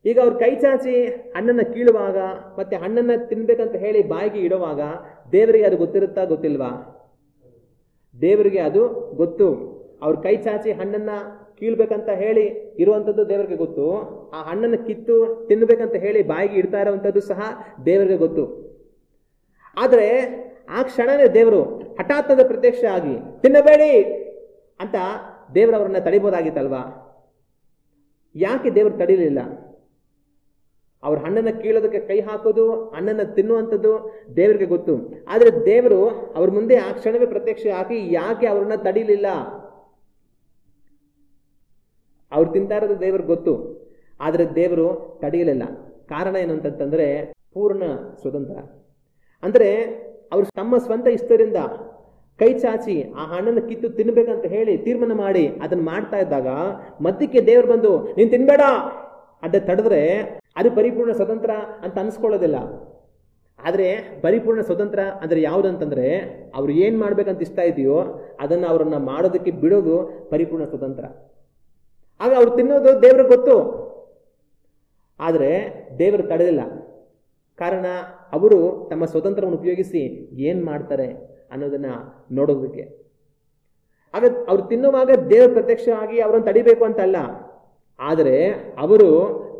ಈಗ ಅವ್ರು ಕೈ ಚಾಚಿ ಹಣ್ಣನ್ನ ಕೀಳುವಾಗ ಮತ್ತೆ ಹಣ್ಣನ್ನ ತಿನ್ಬೇಕಂತ ಹೇಳಿ ಬಾಯಿಗೆ ಇಡುವಾಗ ದೇವರಿಗೆ ಅದು ಗೊತ್ತಿರುತ್ತಾ ಗೊತ್ತಿಲ್ವಾ? ದೇವರಿಗೆ ಅದು ಗೊತ್ತು. ಅವ್ರ ಕೈ ಚಾಚಿ ಹಣ್ಣನ್ನ ಕೀಳ್ಬೇಕಂತ ಹೇಳಿ ಇರುವಂಥದ್ದು ದೇವರಿಗೆ ಗೊತ್ತು. ಆ ಹಣ್ಣನ್ನು ಕಿತ್ತು ತಿನ್ಬೇಕಂತ ಹೇಳಿ ಬಾಯಿಗೆ ಇಡ್ತಾ ಇರುವಂಥದ್ದು ಸಹ ದೇವರಿಗೆ ಗೊತ್ತು. ಆದರೆ ಆ ಕ್ಷಣನೇ ದೇವರು ಹಠಾತ್ತದ ಪ್ರತ್ಯಕ್ಷ ಆಗಿ ತಿನ್ನಬೇಡಿ ಅಂತ ದೇವರವರನ್ನ ತಡಿಬೋದಾಗಿತ್ತಲ್ವಾ? ಯಾಕೆ ದೇವರು ತಡಿಲಿಲ್ಲ? ಅವ್ರ ಹಣ್ಣನ್ನು ಕೀಳೋದಕ್ಕೆ ಕೈ ಹಾಕೋದು, ಹಣ್ಣನ್ನು ತಿನ್ನುವಂಥದ್ದು ದೇವರಿಗೆ ಗೊತ್ತು. ಆದರೆ ದೇವರು ಅವ್ರ ಮುಂದೆ ಆ ಕ್ಷಣವೇ ಪ್ರತ್ಯಕ್ಷ ಆಗಿ ಯಾಕೆ ಅವ್ರನ್ನ ತಡಿಲಿಲ್ಲ? ಅವ್ರು ತಿಂತಾ ಇರೋದು ದೇವ್ರಿಗೆ ಗೊತ್ತು, ಆದರೆ ದೇವರು ತಡೆಯಲಿಲ್ಲ. ಕಾರಣ ಏನು ಅಂತಂತಂದ್ರೆ ಪೂರ್ಣ ಸ್ವತಂತ್ರ. ಅಂದರೆ ಅವರು ತಮ್ಮ ಸ್ವಂತ ಇಷ್ಟರಿಂದ ಕೈ ಚಾಚಿ ಆ ಹಣ್ಣನ್ನು ಕಿತ್ತು ತಿನ್ಬೇಕಂತ ಹೇಳಿ ತೀರ್ಮಾನ ಮಾಡಿ ಅದನ್ನು ಮಾಡ್ತಾ ಇದ್ದಾಗ ಮಧ್ಯಕ್ಕೆ ದೇವರು ಬಂದು ನೀನು ತಿನ್ಬೇಡ ಅಂತ ತಡೆದ್ರೆ ಅದು ಪರಿಪೂರ್ಣ ಸ್ವತಂತ್ರ ಅಂತ ಅನ್ಸ್ಕೊಳ್ಳೋದಿಲ್ಲ. ಆದರೆ ಪರಿಪೂರ್ಣ ಸ್ವತಂತ್ರ ಅಂದರೆ ಯಾವುದಂತಂದ್ರೆ ಅವ್ರು ಏನು ಮಾಡ್ಬೇಕಂತ ಇಷ್ಟ ಇದೆಯೋ ಅದನ್ನು ಅವರನ್ನ ಮಾಡೋದಕ್ಕೆ ಬಿಡೋದು ಪರಿಪೂರ್ಣ ಸ್ವತಂತ್ರ. ಆಗ ಅವ್ರು ತಿನ್ನೋದು ದೇವ್ರಿಗೆ ಗೊತ್ತು, ಆದರೆ ದೇವರು ತಡೆದಿಲ್ಲ. ಕಾರಣ ಅವರು ತಮ್ಮ ಸ್ವತಂತ್ರವನ್ನು ಉಪಯೋಗಿಸಿ ಏನು ಮಾಡ್ತಾರೆ ಅನ್ನೋದನ್ನ ನೋಡೋದಕ್ಕೆ. ಆಗ ಅವ್ರು ತಿನ್ನುವಾಗ ದೇವರು ಪ್ರತ್ಯಕ್ಷ ಆಗಿ ಅವರನ್ನು ತಡಿಬೇಕು ಅಂತ ಅಲ್ಲ, ಆದರೆ ಅವರು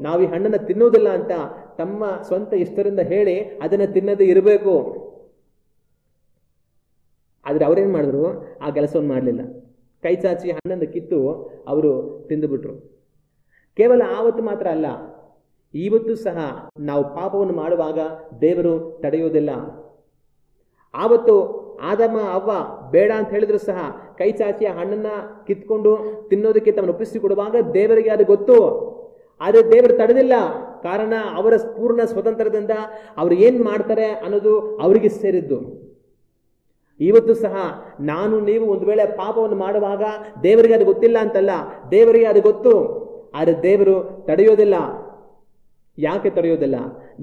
ನಾವು ಈ ಹಣ್ಣನ್ನು ತಿನ್ನೋದಿಲ್ಲ ಅಂತ ತಮ್ಮ ಸ್ವಂತ ಇಷ್ಟರಿಂದ ಹೇಳಿ ಅದನ್ನು ತಿನ್ನದೇ ಇರಬೇಕು. ಆದರೆ ಅವ್ರೇನು ಮಾಡಿದ್ರು? ಆ ಕೆಲಸವನ್ನು ಮಾಡಲಿಲ್ಲ. ಕೈ ಚಾಚಿ ಹಣ್ಣನ್ನು ಕಿತ್ತು ಅವರು ತಿಂದುಬಿಟ್ರು. ಕೇವಲ ಆವತ್ತು ಮಾತ್ರ ಅಲ್ಲ, ಇವತ್ತು ಸಹ ನಾವು ಪಾಪವನ್ನು ಮಾಡುವಾಗ ದೇವರು ತಡೆಯುವುದಿಲ್ಲ. ಆವತ್ತು ಆದಮ ಅವ್ವ ಬೇಡ ಅಂತ ಹೇಳಿದ್ರು ಸಹ ಕೈ ಚಾಚಿ ಆ ಹಣ್ಣನ್ನ ಕಿತ್ಕೊಂಡು ತಿನ್ನೋದಕ್ಕೆ ತಮ್ಮನ್ನು ಒಪ್ಪಿಸಿಕೊಡುವಾಗ ದೇವರಿಗೆ ಅದು ಗೊತ್ತು, ಆದರೆ ದೇವರು ತಡೆದಿಲ್ಲ. ಕಾರಣ ಅವರ ಪೂರ್ಣ ಸ್ವತಂತ್ರದಿಂದ ಅವರು ಏನು ಮಾಡ್ತಾರೆ ಅನ್ನೋದು ಅವರಿಗೆ ಸೇರಿದ್ದು. ಇವತ್ತು ಸಹ ನಾನು ನೀವು ಒಂದು ವೇಳೆ ಪಾಪವನ್ನು ಮಾಡುವಾಗ ದೇವರಿಗೆ ಅದು ಗೊತ್ತಿಲ್ಲ ಅಂತಲ್ಲ, ದೇವರಿಗೆ ಅದು ಗೊತ್ತು, ಆದರೆ ದೇವರು ತಡೆಯೋದಿಲ್ಲ. ಯಾಕೆ ತಡೆಯೋದಿಲ್ಲ?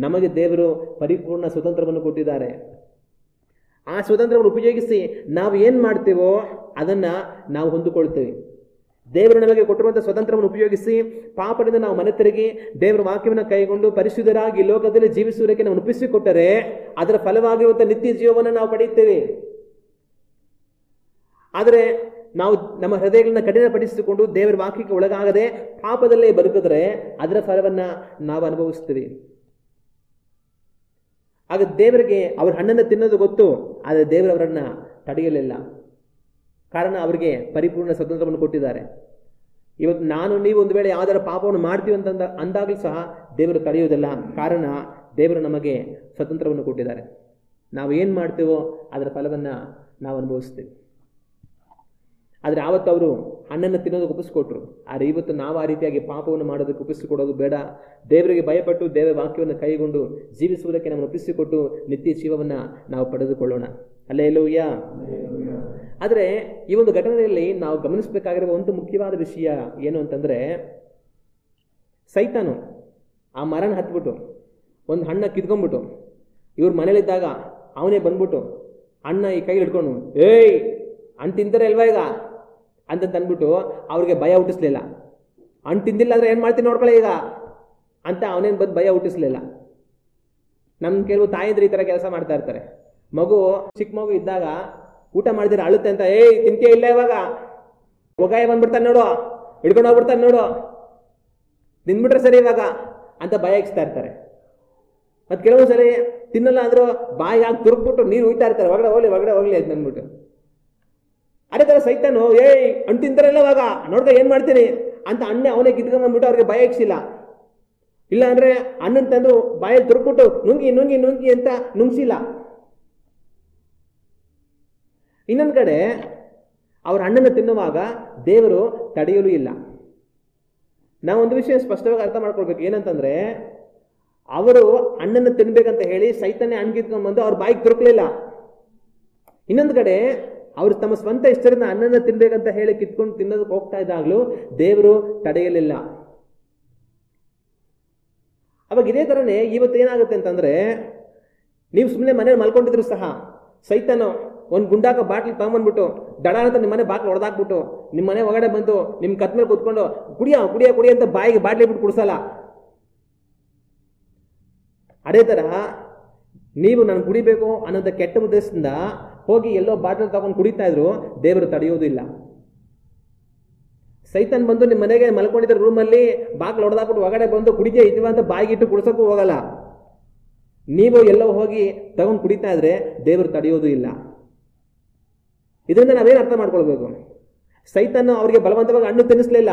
ನಮಗೆ ದೇವರು ಪರಿಪೂರ್ಣ ಸ್ವತಂತ್ರವನ್ನು ಕೊಟ್ಟಿದ್ದಾರೆ. ಆ ಸ್ವತಂತ್ರವನ್ನು ಉಪಯೋಗಿಸಿ ನಾವು ಏನು ಮಾಡ್ತೀವೋ ಅದನ್ನು ನಾವು ಹೊಂದಿಕೊಳ್ತೇವೆ. ದೇವರು ನಮಗೆ ಕೊಟ್ಟಿರುವಂಥ ಸ್ವತಂತ್ರವನ್ನು ಉಪಯೋಗಿಸಿ ಪಾಪದಿಂದ ನಾವು ಮನೆ ತಿರುಗಿ ದೇವರ ವಾಕ್ಯವನ್ನು ಕೈಗೊಂಡು ಪರಿಶುದ್ಧರಾಗಿ ಲೋಕದಲ್ಲಿ ಜೀವಿಸುವುದಕ್ಕೆ ನಾವು ಒಪ್ಪಿಸಿಕೊಟ್ಟರೆ ಅದರ ಫಲವಾಗಿರುವಂಥ ನಿತ್ಯ ಜೀವವನ್ನು ನಾವು ಪಡೆಯುತ್ತೇವೆ. ಆದರೆ ನಾವು ನಮ್ಮ ಹೃದಯಗಳನ್ನ ಕಠಿಣಪಡಿಸಿಕೊಂಡು ದೇವರ ವಾಕ್ಯಕ್ಕೆ ಒಳಗಾಗದೆ ಪಾಪದಲ್ಲೇ ಬದುಕಿದ್ರೆ ಅದರ ಫಲವನ್ನು ನಾವು ಅನುಭವಿಸ್ತೀವಿ. ಆಗ ದೇವರಿಗೆ ಅವ್ರ ಹಣ್ಣನ್ನು ತಿನ್ನೋದು ಗೊತ್ತು, ಆದರೆ ದೇವರವರನ್ನ ತಡೆಯಲಿಲ್ಲ. ಕಾರಣ ಅವರಿಗೆ ಪರಿಪೂರ್ಣ ಸ್ವತಂತ್ರವನ್ನು ಕೊಟ್ಟಿದ್ದಾರೆ. ಇವತ್ತು ನಾನು ನೀವು ಒಂದು ವೇಳೆ ಯಾವ್ದಾರ ಪಾಪವನ್ನು ಮಾಡ್ತೀವಿ ಅಂದಾಗಲೂ ಸಹ ದೇವರು ತಡೆಯುವುದಿಲ್ಲ. ಕಾರಣ ದೇವರು ನಮಗೆ ಸ್ವತಂತ್ರವನ್ನು ಕೊಟ್ಟಿದ್ದಾರೆ. ನಾವು ಏನು ಮಾಡ್ತೀವೋ ಅದರ ಫಲವನ್ನು ನಾವು ಅನುಭವಿಸ್ತೀವಿ. ಆದರೆ ಆವತ್ತು ಅವರು ಹಣ್ಣನ್ನು ತಿನ್ನೋದಕ್ಕೆ ಒಪ್ಪಿಸಿಕೊಟ್ರು. ಆದರೆ ಇವತ್ತು ನಾವು ಆ ರೀತಿಯಾಗಿ ಪಾಪವನ್ನು ಮಾಡೋದಕ್ಕೆ ಒಪ್ಪಿಸಿಕೊಡೋದು ಬೇಡ. ದೇವರಿಗೆ ಭಯಪಟ್ಟು ದೇವರ ವಾಕ್ಯವನ್ನು ಕೈಗೊಂಡು ಜೀವಿಸುವುದಕ್ಕೆ ನಮ್ಮನ್ನು ಒಪ್ಪಿಸಿಕೊಟ್ಟು ನಿತ್ಯ ಜೀವವನ್ನು ನಾವು ಪಡೆದುಕೊಳ್ಳೋಣ. ಹಲ್ಲೆಲೂಯ. ಆದರೆ ಈ ಒಂದು ಘಟನೆಯಲ್ಲಿ ನಾವು ಗಮನಿಸಬೇಕಾಗಿರುವ ಒಂದು ಮುಖ್ಯವಾದ ವಿಷಯ ಏನು ಅಂತಂದರೆ, ಸೈತಾನು ಆ ಮರನ ಹತ್ಬಿಟ್ಟು ಒಂದು ಹಣ್ಣ ಕಿತ್ಕೊಂಡ್ಬಿಟ್ಟು ಇವ್ರ ಮನೇಲಿದ್ದಾಗ ಅವನೇ ಬಂದ್ಬಿಟ್ಟು ಹಣ್ಣ ಈ ಕೈಲಿ ಹಿಡ್ಕೊಂಡು ಏಯ್ ಹಣ್ಣು ತಿಂತಾರೆ ಅಲ್ವಾ ಈಗ ಅಂತ ಅಂದ್ಬಿಟ್ಟು ಅವ್ರಿಗೆ ಭಯ ಹುಟ್ಟಿಸ್ಲಿಲ್ಲ. ಹಣ್ಣು ತಿಂದಿಲ್ಲ ಅಂದರೆ ಏನು ಮಾಡ್ತೀನಿ ನೋಡ್ಕೊಳ್ಳಿ ಈಗ ಅಂತ ಅವನೇನು ಬಂದು ಭಯ ಹುಟ್ಟಿಸ್ಲಿಲ್ಲ. ನಮ್ಮ ಕೆಲವು ತಾಯಿದ್ರು ಈ ಥರ ಕೆಲಸ ಮಾಡ್ತಾ ಇರ್ತಾರೆ. ಮಗು ಚಿಕ್ಕ ಮಗು ಇದ್ದಾಗ ಊಟ ಮಾಡಿದ್ರೆ ಅಳುತ್ತೆ ಅಂತ, ಏಯ್ ತಿಂತೀಯ ಇಲ್ಲ ಇವಾಗ ಒಗಾಯ ಬಂದ್ಬಿಡ್ತಾನೆ ನೋಡು, ಹಿಡ್ಕೊಂಡು ಹೋಗ್ಬಿಡ್ತಾನೆ ನೋಡು, ತಿಂದ್ಬಿಟ್ರೆ ಸರಿ ಇವಾಗ ಅಂತ ಭಯ ಇಕ್ಸ್ತಾ ಇರ್ತಾರೆ. ಮತ್ತು ಕೆಲವೊಂದು ಸರಿ ತಿನ್ನಲ್ಲ ಅಂದರೂ ಬಾಯಿಗೆ ಹಾಕಿ ತುರುಕ್ಬಿಟ್ಟು ನೀರು ಉಯ್ತಾ ಇರ್ತಾರೆ, ಒಳಗಡೆ ಹೋಗ್ಲಿ ಅಂತ ಅಂದ್ಬಿಟ್ಟು. ಅದೇ ಥರ ಸೈತಾನು ಏಯ್ ಹಣ್ಣು ತಿಂತಾರಲ್ಲ ಇವಾಗ ನೋಡ್ದ ಏನು ಮಾಡ್ತೀನಿ ಅಂತ ಅಣ್ಣೆ ಅವನೇ ಕಿತ್ಕೊಂಡ್ಬಂದ್ಬಿಟ್ಟು ಅವ್ರಿಗೆ ಭಯ ಇಕ್ಸಿಲ್ಲ. ಇಲ್ಲ ಅಂದರೆ ಹಣ್ಣನ್ನು ತಂದು ಬಾಯಲ್ಲಿ ತುರುಕ್ಬಿಟ್ಟು ನುಂಗಿ ನುಂಗಿ ನುಂಗಿ ಅಂತ ನುಂಗಿಸಿಲ್ಲ. ಇನ್ನೊಂದು ಕಡೆ ಅವ್ರ ಹಣ್ಣನ್ನು ತಿನ್ನುವಾಗ ದೇವರು ತಡೆಯಲು ಇಲ್ಲ. ನಾವೊಂದು ವಿಷಯ ಸ್ಪಷ್ಟವಾಗಿ ಅರ್ಥ ಮಾಡ್ಕೊಳ್ಬೇಕು. ಏನಂತಂದ್ರೆ ಅವರು ಹಣ್ಣನ್ನು ತಿನ್ಬೇಕಂತ ಹೇಳಿ ಸೈತಾನ್ಯ ಹಣ್ಣು ಕಿತ್ಕೊಂಡ್ಬಂದು ಅವ್ರ ಬಾಯಿಗೆ ತುರುಕಲಿಲ್ಲ. ಇನ್ನೊಂದು ಕಡೆ ಅವರು ತಮ್ಮ ಸ್ವಂತ ಇಷ್ಟರಿಂದ ಹಣ್ಣನ್ನು ತಿನ್ಬೇಕಂತ ಹೇಳಿ ಕಿತ್ಕೊಂಡು ತಿನ್ನೋದಕ್ಕೆ ಹೋಗ್ತಾ ಇದ್ದಾಗಲೂ ದೇವರು ತಡೆಯಲಿಲ್ಲ. ಅವಾಗ ಇದೇ ಥರನೇ ಇವತ್ತು ಏನಾಗುತ್ತೆ ಅಂತಂದರೆ, ನೀವು ಸುಮ್ಮನೆ ಮನೇಲಿ ಮಲ್ಕೊಂಡಿದ್ರು ಸಹ ಸೈತಾನು ಒಂದು ಗುಂಡಾಕ ಬಾಟ್ಲಿ ತಗೊಂಬಂದ್ಬಿಟ್ಟು ದಡ ಅಂತ ನಿಮ್ಮ ಮನೆ ಬಾಟ್ಲು ಹೊಡೆದಾಕ್ಬಿಟ್ಟು ನಿಮ್ಮ ಮನೆ ಒಳಗಡೆ ಬಂದು ನಿಮ್ಮ ಕತ್ ಮೇಲೆ ಕೂತ್ಕೊಂಡು ಕುಡಿಯ ಅಂತ ಬಾಯಿಗೆ ಬಾಟ್ಲಿ ಬಿಟ್ಟು ಕುಡಿಸಲ್ಲ. ಅದೇ ಥರ ನೀವು ನಾನು ಕುಡಿಬೇಕು ಅನ್ನೋದ ಕೆಟ್ಟ ಉದ್ದೇಶದಿಂದ ಹೋಗಿ ಎಲ್ಲೋ ಬಾಟ್ಲ್ ತಗೊಂಡು ಕುಡಿತಾ ಇದ್ರು, ದೇವರು ತಡೆಯೋದು ಇಲ್ಲ. ಸೈತಾನ್ ಬಂದು ನಿಮ್ಮ ಮನೆಗೆ ಮಲ್ಕೊಂಡಿದ್ದ ರೂಮಲ್ಲಿ ಬಾಗ್ಲು ಹೊಡೆದಾಕ್ಬಿಟ್ಟು ಒಳಗಡೆ ಬಂದು ಕುಡಿದೇ ಇದ್ವಾ ಅಂತ ಬಾಯಿಗಿಟ್ಟು ಕುಡಿಸೋಕ್ಕೂ ಹೋಗಲ್ಲ. ನೀವು ಎಲ್ಲೋ ಹೋಗಿ ತಗೊಂಡು ಕುಡಿತಾ ಇದ್ರೆ ದೇವರು ತಡೆಯೋದು ಇಲ್ಲ. ಇದರಿಂದ ನಾವೇನು ಅರ್ಥ ಮಾಡ್ಕೊಳ್ಬೇಕು? ಸೈತಾನ್ ಅವರಿಗೆ ಬಲವಂತವಾಗಿ ಹಣ್ಣು ತಿನ್ನಿಸ್ಲಿಲ್ಲ,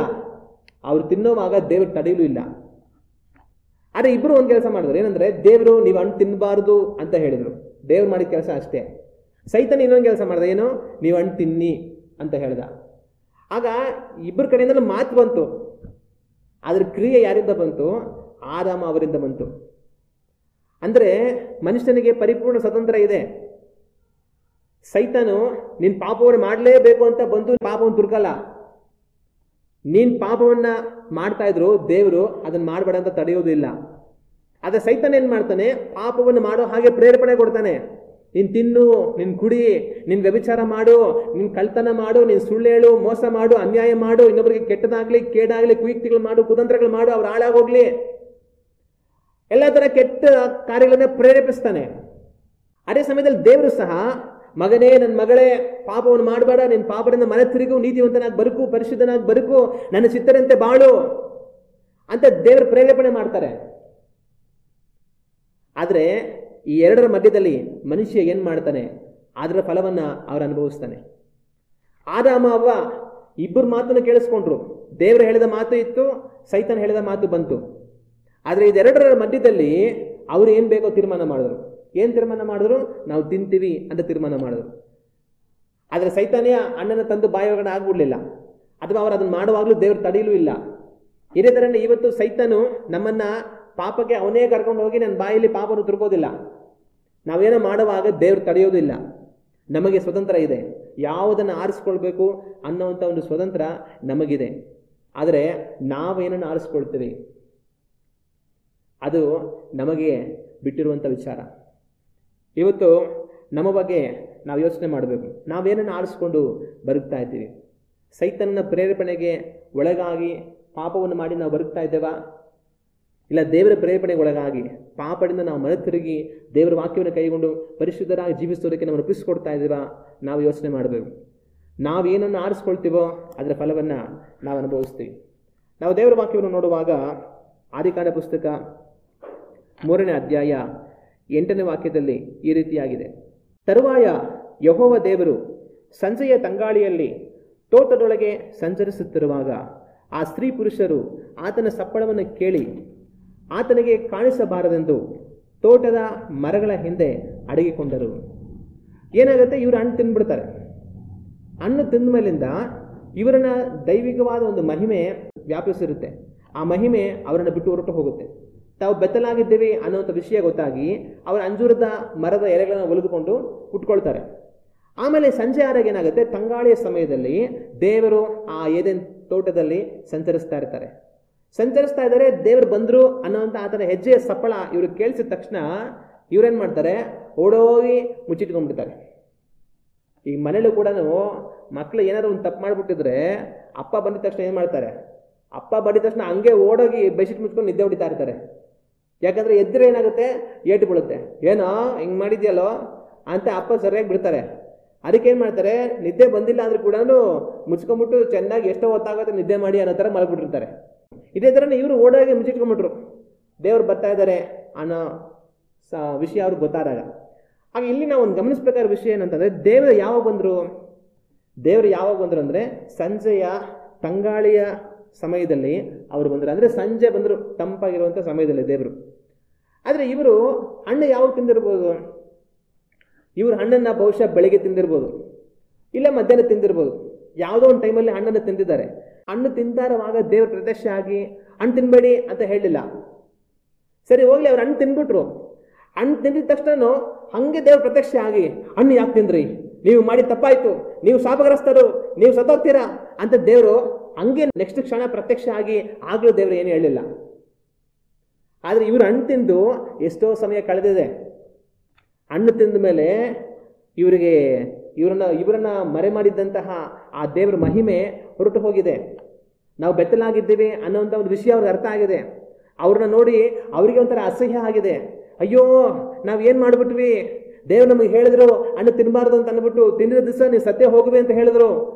ಅವ್ರು ತಿನ್ನೋವಾಗ ದೇವರು ತಡೆಯಲೂ ಇಲ್ಲ. ಆದರೆ ಇಬ್ಬರು ಒಂದು ಕೆಲಸ ಮಾಡಿದ್ರು, ಏನಂದ್ರೆ ದೇವರು ನೀವು ಹಣ್ಣು ತಿನ್ನಬಾರ್ದು ಅಂತ ಹೇಳಿದ್ರು, ದೇವ್ರು ಮಾಡಿದ ಕೆಲಸ ಅಷ್ಟೇ. ಸೈತಾನ್ ಇನ್ನೊಂದು ಕೆಲಸ ಮಾಡಿದ, ಏನು, ನೀವು ಹಣ್ಣು ತಿನ್ನಿ ಅಂತ ಹೇಳ್ದ. ಆಗ ಇಬ್ಬರ ಕಡೆಯಿಂದಲೂ ಮಾತು ಬಂತು, ಅದ್ರ ಕ್ರಿಯೆ ಯಾರಿಂದ ಬಂತು? ಆದಾಮ ಅವರಿಂದ ಬಂತು. ಅಂದರೆ ಮನುಷ್ಯನಿಗೆ ಪರಿಪೂರ್ಣ ಸ್ವತಂತ್ರ ಇದೆ. ಸೈತಾನು ನೀನು ಪಾಪವನ್ನು ಮಾಡಲೇಬೇಕು ಅಂತ ಬಂದು ಪಾಪವನ್ನು ತುರ್ಕಲ್ಲ. ನೀನು ಪಾಪವನ್ನ ಮಾಡ್ತಾ ಇದ್ರು ದೇವರು ಅದನ್ನು ಮಾಡಬೇಡ ಅಂತ ತಡೆಯೋದು ಇಲ್ಲ. ಆದರೆ ಸೈತಾನ ಏನು ಮಾಡ್ತಾನೆ? ಪಾಪವನ್ನು ಮಾಡೋ ಹಾಗೆ ಪ್ರೇರೇಪಣೆ ಕೊಡ್ತಾನೆ. ನೀನು ತಿನ್ನು, ನೀನು ಕುಡಿ, ನೀನು ವ್ಯಭಿಚಾರ ಮಾಡು, ನೀನು ಕಳ್ತನ ಮಾಡು, ನೀನು ಸುಳ್ಳು ಹೇಳು, ಮೋಸ ಮಾಡು, ಅನ್ಯಾಯ ಮಾಡು, ಇನ್ನೊಬ್ಬರಿಗೆ ಕೆಟ್ಟದಾಗ್ಲಿ ಕೇಡಾಗಲಿ ಕುಯುಕ್ತಿಗಳು ಮಾಡು, ಕುತಂತ್ರಗಳು ಮಾಡು, ಅವ್ರು ಹಾಳಾಗೋಗ್ಲಿ, ಎಲ್ಲ ಥರ ಕೆಟ್ಟ ಕಾರ್ಯಗಳನ್ನ ಪ್ರೇರೇಪಿಸ್ತಾನೆ. ಅದೇ ಸಮಯದಲ್ಲಿ ದೇವರು ಸಹ, ಮಗನೇ, ನನ್ನ ಮಗಳೇ, ಪಾಪವನ್ನು ಮಾಡಬೇಡ, ನಿನ್ನ ಪಾಪದಿಂದ ಮನೆ ತಿರುಗು, ನೀತಿವಂತನಾಗಿ ಬದುಕು, ಪರಿಶುದ್ಧನಾಗಿ ಬದುಕು, ನನ್ನ ಚಿತ್ತರಂತೆ ಬಾಳು ಅಂತ ದೇವರು ಪ್ರೇರೇಪಣೆ ಮಾಡ್ತಾರೆ. ಆದರೆ ಈ ಎರಡರ ಮಧ್ಯದಲ್ಲಿ ಮನುಷ್ಯ ಏನು ಮಾಡ್ತಾನೆ? ಅದರ ಫಲವನ್ನು ಅವರು ಅನುಭವಿಸ್ತಾನೆ. ಆದಾಮ ಅವ್ವ ಇಬ್ಬರು ಮಾತನ್ನು ಕೇಳಿಸ್ಕೊಂಡ್ರು. ದೇವರು ಹೇಳಿದ ಮಾತು ಇತ್ತು, ಸೈತಾನ್ ಹೇಳಿದ ಮಾತು ಬಂತು. ಆದರೆ ಇದೆರಡರ ಮಧ್ಯದಲ್ಲಿ ಅವರು ಏನು ಬೇಕೋ ತೀರ್ಮಾನ ಮಾಡಿದ್ರು. ಏನು ತೀರ್ಮಾನ ಮಾಡಿದ್ರು? ನಾವು ತಿಂತೀವಿ ಅಂತ ತೀರ್ಮಾನ ಮಾಡಿದ್ರು. ಆದರೆ ಸೈತಾನಿಯ ಅಣ್ಣನ ತಂದು ಬಾಯಿ ಒಳಗಡೆ ಆಗ್ಬಿಡ್ಲಿಲ್ಲ, ಅಥವಾ ಅವರು ಅದನ್ನು ಮಾಡುವಾಗಲೂ ದೇವರು ತಡೆಯಲೂ ಇಲ್ಲ. ಇದೇ ಥರನೇ ಇವತ್ತು ಸೈತಾನು ನಮ್ಮನ್ನ ಪಾಪಕ್ಕೆ ಅವನೇ ಕರ್ಕೊಂಡು ಹೋಗಿ ನನ್ನ ಬಾಯಲ್ಲಿ ಪಾಪವನ್ನು ತುರ್ಕೋದಿಲ್ಲ. ನಾವೇನೋ ಮಾಡುವಾಗ ದೇವರು ತಡೆಯೋದಿಲ್ಲ. ನಮಗೆ ಸ್ವತಂತ್ರ ಇದೆ, ಯಾವುದನ್ನು ಆರಿಸ್ಕೊಳ್ಬೇಕು ಅನ್ನೋವಂಥ ಒಂದು ಸ್ವತಂತ್ರ ನಮಗಿದೆ. ಆದರೆ ನಾವೇನನ್ನು ಆರಿಸ್ಕೊಳ್ತೀವಿ ಅದು ನಮಗೆ ಬಿಟ್ಟಿರುವಂಥ ವಿಚಾರ. ಇವತ್ತು ನಮ್ಮ ಬಗ್ಗೆ ನಾವು ಯೋಚನೆ ಮಾಡಬೇಕು. ನಾವೇನನ್ನು ಆರಿಸ್ಕೊಂಡು ಬದುಕ್ತಾ ಇದ್ದೀವಿ? ಸೈತಾನನ ಪ್ರೇರೇಪಣೆಗೆ ಒಳಗಾಗಿ ಪಾಪವನ್ನು ಮಾಡಿ ನಾವು ಬದುಕ್ತಾ ಇದ್ದೇವಾ? ಇಲ್ಲ ದೇವರ ಪ್ರೇರೇಪಣೆಗೆ ಒಳಗಾಗಿ ಪಾಪದಿಂದ ನಾವು ಮನ ತಿರುಗಿ ದೇವರ ವಾಕ್ಯವನ್ನು ಕೈಗೊಂಡು ಪರಿಶುದ್ಧರಾಗಿ ಜೀವಿಸೋದಕ್ಕೆ ನಾವು ರೂಪಿಸ್ಕೊಡ್ತಾ ಇದ್ದೀವಾ? ನಾವು ಯೋಚನೆ ಮಾಡಬೇಕು. ನಾವೇನನ್ನು ಆರಿಸ್ಕೊಳ್ತೀವೋ ಅದರ ಫಲವನ್ನು ನಾವು ಅನುಭವಿಸ್ತೀವಿ. ನಾವು ದೇವರ ವಾಕ್ಯವನ್ನು ನೋಡುವಾಗ ಆದಿಕಾಂಡ ಪುಸ್ತಕ 3ನೇ ಅಧ್ಯಾಯ 8ನೇ ವಾಕ್ಯದಲ್ಲಿ ಈ ರೀತಿಯಾಗಿದೆ. ತರುವಾಯ ಯೆಹೋವ ದೇವರು ಸಂಜೆಯ ತಂಗಾಳಿಯಲ್ಲಿ ತೋಟದೊಳಗೆ ಸಂಚರಿಸುತ್ತಿರುವಾಗ ಆ ಸ್ತ್ರೀ ಪುರುಷರು ಆತನ ಸಪ್ಪಳವನ್ನು ಕೇಳಿ ಆತನಿಗೆ ಕಾಣಿಸಬಾರದೆಂದು ತೋಟದ ಮರಗಳ ಹಿಂದೆ ಅಡಗಿಕೊಂಡರು. ಏನಾಗುತ್ತೆ? ಇವರು ಹಣ್ಣು ತಿಂದ್ಬಿಡ್ತಾರೆ. ಹಣ್ಣು ತಿಂದ ಮೇಲಿಂದ ಇವರನ್ನ ದೈವಿಕವಾದ ಒಂದು ಮಹಿಮೆ ವ್ಯಾಪಿಸಿರುತ್ತೆ. ಆ ಮಹಿಮೆ ಅವರನ್ನು ಬಿಟ್ಟು ಹೊರಟು ಹೋಗುತ್ತೆ. ತಾವು ಬೆತ್ತಲಾಗಿದ್ದೀವಿ ಅನ್ನೋಂಥ ವಿಷಯ ಗೊತ್ತಾಗಿ ಅವರ ಅಂಜೂರದ ಮರದ ಎಲೆಗಳನ್ನು ಒಲಿದುಕೊಂಡು ಕುಟ್ಕೊಳ್ತಾರೆ. ಆಮೇಲೆ ಸಂಜೆ ಆದಾಗ ಏನಾಗುತ್ತೆ? ತಂಗಾಳಿಯ ಸಮಯದಲ್ಲಿ ದೇವರು ಆ ಏದೆನ್ ತೋಟದಲ್ಲಿ ಸಂಚರಿಸ್ತಾ ಇದ್ದಾರೆ. ದೇವರು ಬಂದರು ಅನ್ನೋಂಥ ಆತನ ಹೆಜ್ಜೆಯ ಸಪ್ಪಳ ಇವರು ಕೇಳಿಸಿದ ತಕ್ಷಣ ಇವ್ರೇನು ಮಾಡ್ತಾರೆ? ಓಡೋಗಿ ಮುಚ್ಚಿಟ್ಕೊಂಡ್ಬಿಡ್ತಾರೆ. ಈ ಮನೇಲೂ ಕೂಡ ಮಕ್ಕಳು ಏನಾದ್ರು ಒಂದು ತಪ್ಪು ಮಾಡಿಬಿಟ್ಟಿದ್ರೆ ಅಪ್ಪ ಬಂದಿದ ತಕ್ಷಣ ಏನು ಮಾಡ್ತಾರೆ? ಅಪ್ಪ ಬಂದಿದ ತಕ್ಷಣ ಹಂಗೆ ಓಡೋಗಿ ಬೆಡ್ಶೀಟ್ ಮುಚ್ಕೊಂಡು ನಿದ್ದೆ ಹೊಡಿತಾ ಇರ್ತಾರೆ. ಯಾಕಂದರೆ ಎದ್ರೆ ಏನಾಗುತ್ತೆ? ಏಟು ಬೀಳುತ್ತೆ. ಏನೋ ಹಿಂಗೆ ಮಾಡಿದ್ಯಲ್ಲೋ ಅಂತ ಅಪ್ಪ ಸರಿಯಾಗಿ ಬಿಡ್ತಾರೆ. ಅದಕ್ಕೆ ಏನು ಮಾಡ್ತಾರೆ? ನಿದ್ದೆ ಬಂದಿಲ್ಲ ಅಂದ್ರೂ ಕೂಡ ಮುಚ್ಕೊಂಡ್ಬಿಟ್ಟು ಚೆನ್ನಾಗಿ ಎಷ್ಟೋ ಹೊತ್ತಾಗುತ್ತೆ ನಿದ್ದೆ ಮಾಡಿ ಅನ್ನೋ ಥರ ಮಲಗಿಬಿಟ್ಟಿರ್ತಾರೆ. ಇದೇ ಥರನೇ ಇವರು ಓಡೋಗಿ ಮುಚ್ಚಿಟ್ಕೊಂಡ್ಬಿಟ್ರು. ದೇವ್ರು ಬರ್ತಾ ಇದ್ದಾರೆ ಅನ್ನೋ ವಿಷಯ ಅವ್ರಿಗೆ ಗೊತ್ತಾದಾಗ. ಹಾಗೆ ಇಲ್ಲಿ ನಾವು ಒಂದು ಗಮನಿಸಬೇಕಾದ ವಿಷಯ ಏನಂತಂದರೆ, ದೇವರು ಯಾವಾಗ ಬಂದರು ಅಂದರೆ ಸಂಜೆಯ ತಂಗಾಳಿಯ ಸಮಯದಲ್ಲಿ ಅವರು ಬಂದರು. ಅಂದರೆ ಸಂಜೆ ಬಂದರು, ತಂಪಾಗಿರುವಂಥ ಸಮಯದಲ್ಲಿ ದೇವರು. ಆದರೆ ಇವರು ಹಣ್ಣು ಯಾವಾಗ ತಿಂದಿರ್ಬೋದು? ಇವರು ಹಣ್ಣನ್ನು ಬಹುಶಃ ಬೆಳಗ್ಗೆ ತಿಂದಿರ್ಬೋದು, ಇಲ್ಲ ಮಧ್ಯಾಹ್ನ ತಿಂದಿರ್ಬೋದು. ಯಾವುದೋ ಒಂದು ಟೈಮಲ್ಲಿ ಹಣ್ಣನ್ನು ತಿಂದಿದ್ದಾರೆ. ಹಣ್ಣು ತಿಂತಾರವಾಗ ದೇವ್ರ ಪ್ರತ್ಯಕ್ಷ ಆಗಿ ಹಣ್ಣು ತಿನ್ಬೇಡಿ ಅಂತ ಹೇಳಲಿಲ್ಲ. ಸರಿ ಹೋಗ್ಲಿ, ಅವ್ರು ಹಣ್ಣು ತಿಂದ್ಬಿಟ್ರು. ಹಣ್ಣು ತಿಂದಿದ ತಕ್ಷಣ ಹಂಗೆ ದೇವ್ರ ಪ್ರತ್ಯಕ್ಷ ಆಗಿ, ಹಣ್ಣು ಯಾಕೆ ತಿಂದ್ರಿ? ನೀವು ಮಾಡಿ ತಪ್ಪಾಯ್ತು, ನೀವು ಶಾಪಗ್ರಸ್ತರು, ನೀವು ಸತ್ತೋಗ್ತೀರಾ ಅಂತ ದೇವರು ಹಂಗೆ ನೆಕ್ಸ್ಟ್ ಕ್ಷಣ ಪ್ರತ್ಯಕ್ಷ ಆಗಿ ಆಗಲೂ ದೇವರು ಏನು ಹೇಳಿಲ್ಲ. ಆದರೆ ಇವರು ಹಣ್ಣು ತಿಂದು ಎಷ್ಟೋ ಸಮಯ ಕಳೆದಿದೆ. ಹಣ್ಣು ತಿಂದ ಮೇಲೆ ಇವರನ್ನ ಮರೆ ಮಾಡಿದ್ದಂತಹ ಆ ದೇವರ ಮಹಿಮೆ ಹೊರಟು ಹೋಗಿದೆ. ನಾವು ಬೆತ್ತಲಾಗಿದ್ದೀವಿ ಅನ್ನೋಂಥ ಒಂದು ವಿಷಯ ಅವ್ರಿಗೆ ಅರ್ಥ ಆಗಿದೆ. ಅವ್ರನ್ನ ನೋಡಿ ಅವರಿಗೆ ಒಂಥರ ಅಸಹ್ಯ ಆಗಿದೆ. ಅಯ್ಯೋ, ನಾವು ಏನು ಮಾಡಿಬಿಟ್ವಿ, ದೇವ್ರು ನಮಗೆ ಹೇಳಿದ್ರು ಹಣ್ಣು ತಿನ್ನಬಾರ್ದು ಅಂತ ಅಂದ್ಬಿಟ್ಟು, ತಿಂದಿದ ದಿವಸ ನೀವು ಸತ್ಯ ಹೋಗುವೆ ಅಂತ ಹೇಳಿದ್ರು,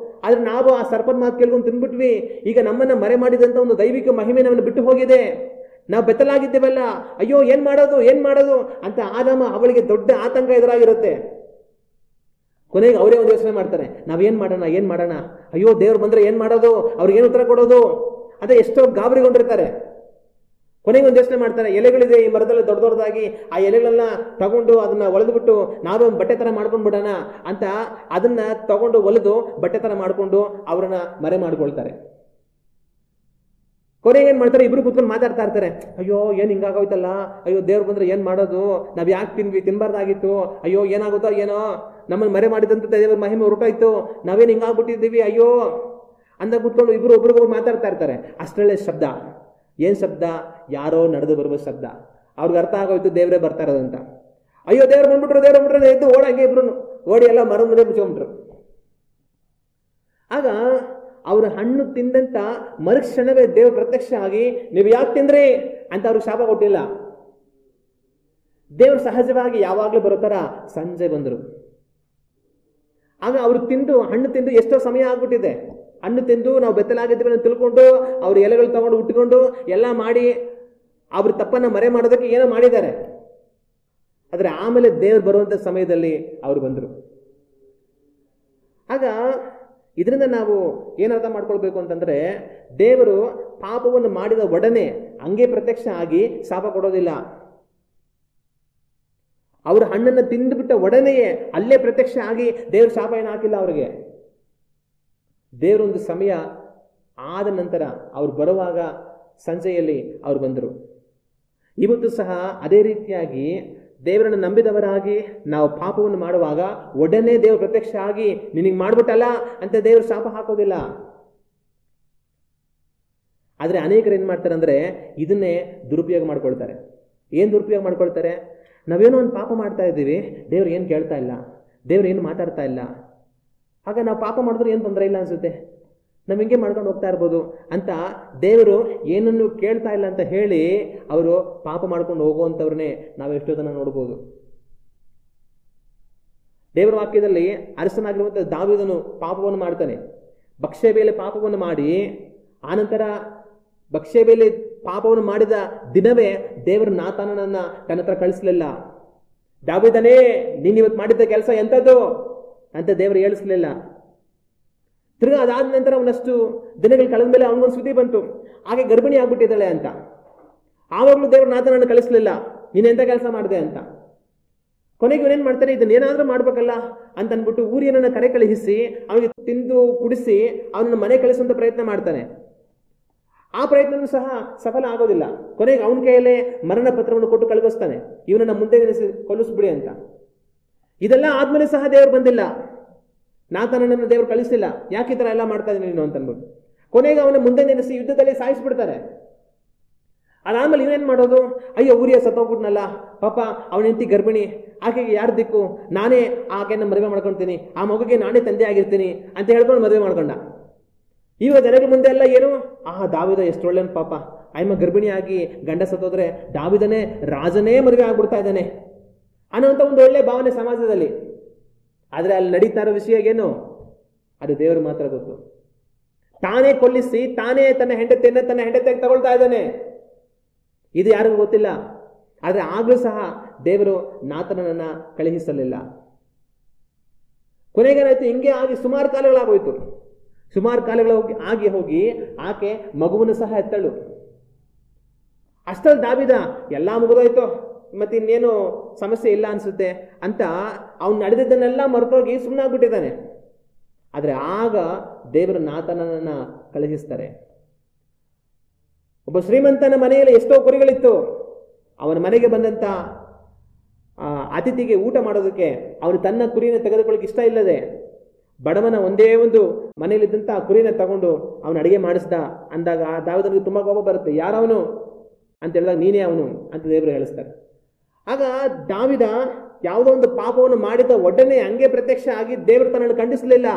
ಆದ್ರೆ ನಾವು ಆ ಸರ್ಪದ ಮಾತು ಕೇಳ್ಕೊಂಡು ತಿಂದ್ಬಿಟ್ವಿ. ಈಗ ನಮ್ಮನ್ನ ಮರೆ ಮಾಡಿದಂಥ ಒಂದು ದೈವಿಕ ಮಹಿಮೆ ನಮ್ಮನ್ನು ಬಿಟ್ಟು ಹೋಗಿದೆ. ನಾವು ಬೆತ್ತಲಾಗಿದ್ದೇವಲ್ಲ, ಅಯ್ಯೋ ಏನ್ ಮಾಡೋದು ಅಂತ ಆದಾಮ ಅವಳಿಗೆ ದೊಡ್ಡ ಆತಂಕ ಎದುರಾಗಿರುತ್ತೆ. ಕೊನೆಗೆ ಅವರೇ ಒಂದು ಯೋಚನೆ ಮಾಡ್ತಾರೆ, ನಾವೇನ್ ಮಾಡೋಣ, ಅಯ್ಯೋ ದೇವ್ರು ಬಂದ್ರೆ ಏನ್ ಮಾಡೋದು, ಅವ್ರಿಗೇನು ಉತ್ತರ ಕೊಡೋದು ಅಂತ ಎಷ್ಟೋ ಗಾಬರಿಗೊಂಡಿರ್ತಾರೆ. ಕೊನೆಗೆ ಒಂದು ಯೋಚನೆ ಮಾಡ್ತಾರೆ, ಎಲೆಗಳಿದೆ ಈ ಮರದಲ್ಲಿ ದೊಡ್ಡ ದೊಡ್ಡದಾಗಿ, ಆ ಎಲೆಗಳನ್ನ ತಗೊಂಡು ಅದನ್ನ ಒಳೆದ್ಬಿಟ್ಟು ನಾವೇ ಒಂದು ಬಟ್ಟೆ ತರ ಮಾಡ್ಕೊಂಡ್ಬಿಡೋಣ ಅಂತ ಅದನ್ನ ತಗೊಂಡು ಒಲೆದು ಬಟ್ಟೆ ತರ ಮಾಡ್ಕೊಂಡು ಅವ್ರನ್ನ ಮರೆ ಮಾಡ್ಕೊಳ್ತಾರೆ. ಕೊನೆಗೆ ಏನ್ ಮಾಡ್ತಾರೆ, ಇಬ್ರು ಕೂತ್ಕೊಂಡು ಮಾತಾಡ್ತಾ ಇರ್ತಾರೆ. ಅಯ್ಯೋ ಏನ್ ಹಿಂಗಾಗೋಯ್ತಲ್ಲ, ಅಯ್ಯೋ ದೇವ್ರು ಬಂದ್ರೆ ಏನ್ ಮಾಡೋದು, ನಾವ್ ಯಾಕೆ ತಿನ್ಬಾರ್ದಾಗಿತ್ತು, ಅಯ್ಯೋ ಏನಾಗುತ್ತೋ ಏನೋ, ನಮ್ಮನ್ನ ಮರೆ ಮಾಡಿದಂತ ದೇವ್ರ ಮಹಿಮೆ ಹೊರಟಾಯ್ತು, ನಾವೇನ್ ಹಿಂಗಾಗ್ಬಿಟ್ಟಿದ್ದೀವಿ ಅಯ್ಯೋ ಅಂತ ಕೂತ್ಕೊಂಡು ಇಬ್ರು ಒಬ್ರಿಗೊಬ್ರು ಮಾತಾಡ್ತಾ ಇರ್ತಾರೆ. ಅಷ್ಟರಲ್ಲೇ ಶಬ್ದ. ಏನ್ ಶಬ್ದ? ಯಾರೋ ನಡೆದು ಬರುವ ಶಬ್ದ. ಅವ್ರಿಗೆ ಅರ್ಥ ಆಗೋಯ್ತು ದೇವ್ರೇ ಬರ್ತಾ ಇರೋದಂತ. ಅಯ್ಯೋ ದೇವ್ರು ಬಂದ್ಬಿಟ್ರು ಎದ್ದು ಓಡಂಗೆ ಇಬ್ರು ಓಡಿ ಎಲ್ಲ ಮರದ ಮುಂದೆ ಮುಚ್ಕೊಂಡ್ಬಿಟ್ರು. ಆಗ ಅವ್ರ ಹಣ್ಣು ತಿಂದಂತ ಮರುಕ್ಷಣವೇ ದೇವ್ರ ಪ್ರತ್ಯಕ್ಷ ಆಗಿ ನೀವು ಯಾಕೆ ತಿಂದ್ರಿ ಅಂತ ಅವ್ರಿಗೆ ಶಾಪ ಕೊಟ್ಟಿಲ್ಲ. ದೇವ್ರು ಸಹಜವಾಗಿ ಯಾವಾಗ್ಲೂ ಬರೋತರ ಸಂಜೆ ಬಂದರು. ಆಗ ಅವ್ರು ಹಣ್ಣು ತಿಂದು ಎಷ್ಟೋ ಸಮಯ ಆಗ್ಬಿಟ್ಟಿದೆ. ಹಣ್ಣು ತಿಂದು ನಾವು ಬೆತ್ತಲಾಗಿದ್ದೀವಿ ಅಂತ ತಿಳ್ಕೊಂಡು ಅವ್ರ ಎಲೆಗಳು ತಗೊಂಡು ಉಟ್ಕೊಂಡು ಎಲ್ಲ ಮಾಡಿ ಅವ್ರ ತಪ್ಪನ್ನ ಮರೆ ಮಾಡೋದಕ್ಕೆ ಏನೋ ಮಾಡಿದ್ದಾರೆ. ಆದ್ರೆ ಆಮೇಲೆ ದೇವ್ರು ಬರುವಂತ ಸಮಯದಲ್ಲಿ ಅವ್ರು ಬಂದರು. ಆಗ ಇದರಿಂದ ನಾವು ಏನರ್ಥ ಮಾಡ್ಕೊಳ್ಬೇಕು ಅಂತಂದ್ರೆ, ದೇವರು ಪಾಪವನ್ನು ಮಾಡಿದ ಒಡನೆ ಹಂಗೆ ಪ್ರತ್ಯಕ್ಷ ಆಗಿ ಶಾಪ ಕೊಡೋದಿಲ್ಲ. ಅವ್ರ ಹಣ್ಣನ್ನು ತಿಂದುಬಿಟ್ಟ ಒಡನೆಯೇ ಅಲ್ಲೇ ಪ್ರತ್ಯಕ್ಷ ಆಗಿ ದೇವ್ರ ಶಾಪ ಏನು ಹಾಕಿಲ್ಲ ಅವ್ರಿಗೆ. ದೇವರೊಂದು ಸಮಯ ಆದ ನಂತರ ಅವ್ರು ಬರುವಾಗ ಸಂಜೆಯಲ್ಲಿ ಅವ್ರು ಬಂದರು. ಇವತ್ತು ಸಹ ಅದೇ ರೀತಿಯಾಗಿ ದೇವರನ್ನು ನಂಬಿದವರಾಗಿ ನಾವು ಪಾಪವನ್ನು ಮಾಡುವಾಗ ಒಡನೆ ದೇವರು ಪ್ರತ್ಯಕ್ಷ ಆಗಿ ನಿನಗೆ ಮಾಡ್ಬಿಟ್ಟಲ್ಲ ಅಂತ ದೇವರು ಶಾಪ ಹಾಕೋದಿಲ್ಲ. ಆದ್ರೆ ಅನೇಕರು ಏನ್ ಮಾಡ್ತಾರೆ ಅಂದ್ರೆ ಇದನ್ನೇ ದುರುಪಯೋಗ ಮಾಡ್ಕೊಳ್ತಾರೆ. ಏನ್ ದುರುಪಯೋಗ ಮಾಡ್ಕೊಳ್ತಾರೆ? ನಾವೇನೋ ಒಂದು ಪಾಪ ಮಾಡ್ತಾ ಇದ್ದೀವಿ, ದೇವ್ರು ಏನು ಕೇಳ್ತಾ ಇಲ್ಲ, ದೇವ್ರು ಏನು ಮಾತಾಡ್ತಾ ಇಲ್ಲ, ಆಗ ನಾವು ಪಾಪ ಮಾಡಿದ್ರೆ ಏನು ತೊಂದರೆ ಇಲ್ಲ ಅನ್ಸುತ್ತೆ, ನಾವು ಹಿಂಗೆ ಮಾಡ್ಕೊಂಡು ಹೋಗ್ತಾ ಇರ್ಬೋದು ಅಂತ ದೇವರು ಏನನ್ನು ಕೇಳ್ತಾ ಇಲ್ಲ ಅಂತ ಹೇಳಿ ಅವರು ಪಾಪ ಮಾಡ್ಕೊಂಡು ಹೋಗುವಂಥವ್ರನ್ನೇ ನಾವು ಎಷ್ಟೋ ಜನ ನೋಡ್ಬೋದು. ದೇವರ ವಾಕ್ಯದಲ್ಲಿ ಅರಸನಾಗಿರುವಂಥ ದಾವೀದನು ಪಾಪವನ್ನು ಮಾಡ್ತಾನೆ. ಬತ್ಷೆಬೆಯಲ್ಲಿ ಪಾಪವನ್ನು ಮಾಡಿ ಆನಂತರ ಬತ್ಷೆಬೆಯಲ್ಲಿ ಪಾಪವನ್ನು ಮಾಡಿದ ದಿನವೇ ದೇವರು ನಾತಾನನನ್ನ ತನ್ನ ಹತ್ರ ಕಳಿಸ್ಲಿಲ್ಲ. ದಾವೀದನೇ, ನೀನ್ ಇವತ್ತು ಮಾಡಿದ್ದ ಕೆಲಸ ಎಂಥದ್ದು ಅಂತ ದೇವರು ಹೇಳಿಸ್ಲಿಲ್ಲ. ತಿರ್ಗಾ ಅದಾದ ನಂತರ ಒಂದಷ್ಟು ದಿನಗಳು ಕಳೆದ ಮೇಲೆ ಅವನಿಗೊಂದು ಸುದ್ದಿ ಬಂತು, ಹಾಗೆ ಗರ್ಭಿಣಿ ಆಗ್ಬಿಟ್ಟಿದ್ದಾಳೆ ಅಂತ. ಆವಾಗಲೂ ದೇವರು ನಾತಾನನ್ನು ಕಳಿಸ್ಲಿಲ್ಲ, ನೀನ್ ಎಂತ ಕೆಲಸ ಮಾಡಿದೆ ಅಂತ. ಕೊನೆಗೆ ಇವನೇನ್ ಮಾಡ್ತಾನೆ, ಇದನ್ನೇನಾದ್ರೂ ಮಾಡ್ಬೇಕಲ್ಲ ಅಂತ ಅಂದ್ಬಿಟ್ಟು ಊರಿಯನನ್ನ ಕರೆ ಕಳುಹಿಸಿ ಅವನಿಗೆ ತಿಂದು ಕುಡಿಸಿ ಅವನನ್ನು ಮನೆ ಕಳಿಸುವಂತ ಪ್ರಯತ್ನ ಮಾಡ್ತಾನೆ. ಆ ಪ್ರಯತ್ನವೂ ಸಹ ಸಫಲ ಆಗೋದಿಲ್ಲ. ಕೊನೆಗೆ ಅವನ ಕೈಯಲ್ಲೇ ಮರಣ ಪತ್ರವನ್ನು ಕೊಟ್ಟು ಕಳುಹಿಸ್ತಾನೆ, ಇವನನ್ನ ಮುಂದೆ ಕೊಲ್ಲಿಸ್ಬಿಡಿ ಅಂತ. ಇದೆಲ್ಲ ಆದ್ಮೇಲೆ ಸಹ ದೇವರು ಬಂದಿಲ್ಲ, ನಾತಾನನನ್ನು ದೇವರು ಕಳಿಸಿಲ್ಲ. ಯಾಕೆ ಈ ಥರ ಎಲ್ಲ ಮಾಡ್ತಾ ಇದ್ದೀನಿ ನೀನು ಅಂತ ಅಂದ್ಬಿಟ್ಟು ಕೊನೆಗೆ ಅವನ ಮುಂದೆ ನೆನೆಸಿ ಯುದ್ಧದಲ್ಲಿ ಸಾಯಿಸ್ಬಿಡ್ತಾರೆ. ಅದಾದ್ಮೇಲೆ ಇವನೇನ್ ಮಾಡೋದು, ಅಯ್ಯೋ ಊರಿಯ ಸತ್ತೋಗ್ಬಿಟ್ನಲ್ಲ ಪಾಪ, ಅವನ ಹೆಂಡತಿ ಗರ್ಭಿಣಿ, ಆಕೆಗೆ ಯಾರು ದಿಕ್ಕು, ನಾನೇ ಆಕೆಯನ್ನು ಮದುವೆ ಮಾಡ್ಕೊಳ್ತೀನಿ, ಆ ಮಗುಗೆ ನಾನೇ ತಂದೆ ಆಗಿರ್ತೀನಿ ಅಂತ ಹೇಳ್ಕೊಂಡು ಮದುವೆ ಮಾಡ್ಕೊಂಡ. ಇವಾಗ ಜನಗಳ ಮುಂದೆ ಎಲ್ಲ ಏನು, ದಾವಿದ ಎಷ್ಟೊಳ್ಳೆನ್ ಪಾಪ, ಆಯ್ಮ ಗರ್ಭಿಣಿಯಾಗಿ ಗಂಡ ಸತ್ತೋದ್ರೆ ದಾವಿದನೇ ರಾಜನೇ ಮದುವೆ ಆಗ್ಬಿಡ್ತಾ ಇದ್ದಾನೆ ಅನ್ನೋಂಥ ಒಂದು ಒಳ್ಳೆ ಭಾವನೆ ಸಮಾಜದಲ್ಲಿ. ಆದ್ರೆ ಅಲ್ಲಿ ನಡೀತಾ ಇರೋ ವಿಷಯ ಏನು, ಅದು ದೇವರು ಮಾತ್ರ ಗೊತ್ತು. ತಾನೇ ಕೊಲ್ಲಿಸಿ ತಾನೇ ತನ್ನ ಹೆಂಡತಿಯಾಗಿ ತಗೊಳ್ತಾ ಇದ್ದಾನೆ, ಇದು ಯಾರಿಗೂ ಗೊತ್ತಿಲ್ಲ. ಆದ್ರೆ ಆಗ್ಲೂ ಸಹ ದೇವರು ನಾತನನ್ನ ಕಳುಹಿಸಲಿಲ್ಲ. ಕೊನೆಗೇನಾಯ್ತು, ಹಿಂಗೆ ಆಗಿ ಸುಮಾರು ಕಾಲಗಳಾಗೋಯ್ತು. ಸುಮಾರು ಕಾಲಗಳು ಆಗಿ ಹೋಗಿ ಆಕೆ ಮಗುವನ್ನು ಸಹ ಎತ್ತಳು. ಅಷ್ಟಲ್ಲಿ ದಾವಿದ ಎಲ್ಲ ಮುಗಿದೋಯ್ತು, ಮತ್ತೆ ಇನ್ನೇನು ಸಮಸ್ಯೆ ಇಲ್ಲ ಅನ್ಸುತ್ತೆ ಅಂತ ಅವ್ನು ನಡೆದಿದ್ದನ್ನೆಲ್ಲ ಮರೆತೋಗಿ ಸುಮ್ಮನಾಗ್ಬಿಟ್ಟಿದ್ದಾನೆ. ಆದ್ರೆ ಆಗ ದೇವರು ನಾತಾನನನ್ನ ಕಳುಹಿಸ್ತಾರೆ. ಒಬ್ಬ ಶ್ರೀಮಂತನ ಮನೆಯಲ್ಲಿ ಎಷ್ಟೋ ಕುರಿಗಳಿತ್ತು. ಅವನ ಮನೆಗೆ ಬಂದಂತ ಅತಿಥಿಗೆ ಊಟ ಮಾಡೋದಕ್ಕೆ ಅವನು ತನ್ನ ಕುರಿನ ತೆಗೆದುಕೊಳ್ಳಿಕ್ಕೆ ಇಷ್ಟ ಇಲ್ಲದೆ ಬಡವನ ಒಂದೇ ಒಂದು ಮನೆಯಲ್ಲಿದ್ದಂಥ ಕುರಿನ ತಗೊಂಡು ಅವನು ಅಡಿಗೆ ಮಾಡಿಸ್ದ ಅಂದಾಗ ದಾವಿದನಿಗೆ ತುಂಬಾ ಕೋಪ ಬರುತ್ತೆ. ಯಾರವನು, ಅಂತ ಹೇಳಿದಾಗ ನೀನೇ ಅವನು ಅಂತ ದೇವರು ಹೇಳಿಸ್ತಾರೆ. ಆಗ ದಾವಿದ ಯಾವುದೋ ಒಂದು ಪಾಪವನ್ನು ಮಾಡಿದ ಒಡನೆ ಹಂಗೆ ಪ್ರತ್ಯಕ್ಷ ಆಗಿ ದೇವರು ತನ್ನನ್ನು ಖಂಡಿಸಲಿಲ್ಲ.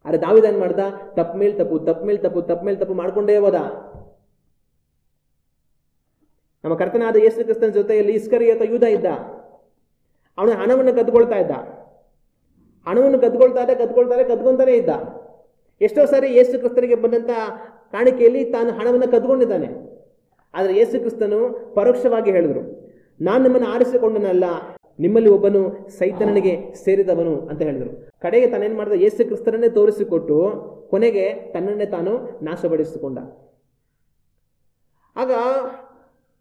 ಆದ್ರೆ ದಾವಿದ ಏನ್ ಮಾಡ್ದ? ತಪ್ಪ ಮೇಲ್ ತಪ್ಪು ಮಾಡ್ಕೊಂಡೇ ಹೋದ. ನಮ್ಮ ಕರ್ತನಾದ ಯೇಸು ಕ್ರಿಸ್ತನ ಜೊತೆಯಲ್ಲಿ ಇಸ್ಕರಿಯೋತ ಯೂದ ಇದ್ದ. ಅವನು ಹಣವನ್ನು ಕದ್ಕೊಳ್ತಾ ಇದ್ದ. ಹಣವನ್ನು ಕದ್ಕೊಂತಾನೆ ಇದ್ದ. ಎಷ್ಟೋ ಸಾರಿ ಯೇಸು ಕ್ರಿಸ್ತನಿಗೆ ಬಂದಂತ ಕಾಣಿಕೆಯಲ್ಲಿ ತಾನು ಹಣವನ್ನು ಕದ್ಕೊಂಡಿದ್ದಾನೆ. ಆದರೆ ಯೇಸು ಕ್ರಿಸ್ತನು ಪರೋಕ್ಷವಾಗಿ ಹೇಳಿದ್ರು, ನಾನು ನಿಮ್ಮನ್ನು ಆರಿಸಿಕೊಂಡನಲ್ಲ, ನಿಮ್ಮಲ್ಲಿ ಒಬ್ಬನು ಸೈತಾನನಿಗೆ ಸೇರಿದವನು ಅಂತ ಹೇಳಿದ್ರು. ಕಡೆಗೆ ತಾನೇನ್ ಮಾಡಿದ? ಯೇಸು ಕ್ರಿಸ್ತನನ್ನೇ ತೋರಿಸಿಕೊಟ್ಟು ಕೊನೆಗೆ ತನ್ನನ್ನೇ ತಾನು ನಾಶಪಡಿಸಿಕೊಂಡ. ಆಗ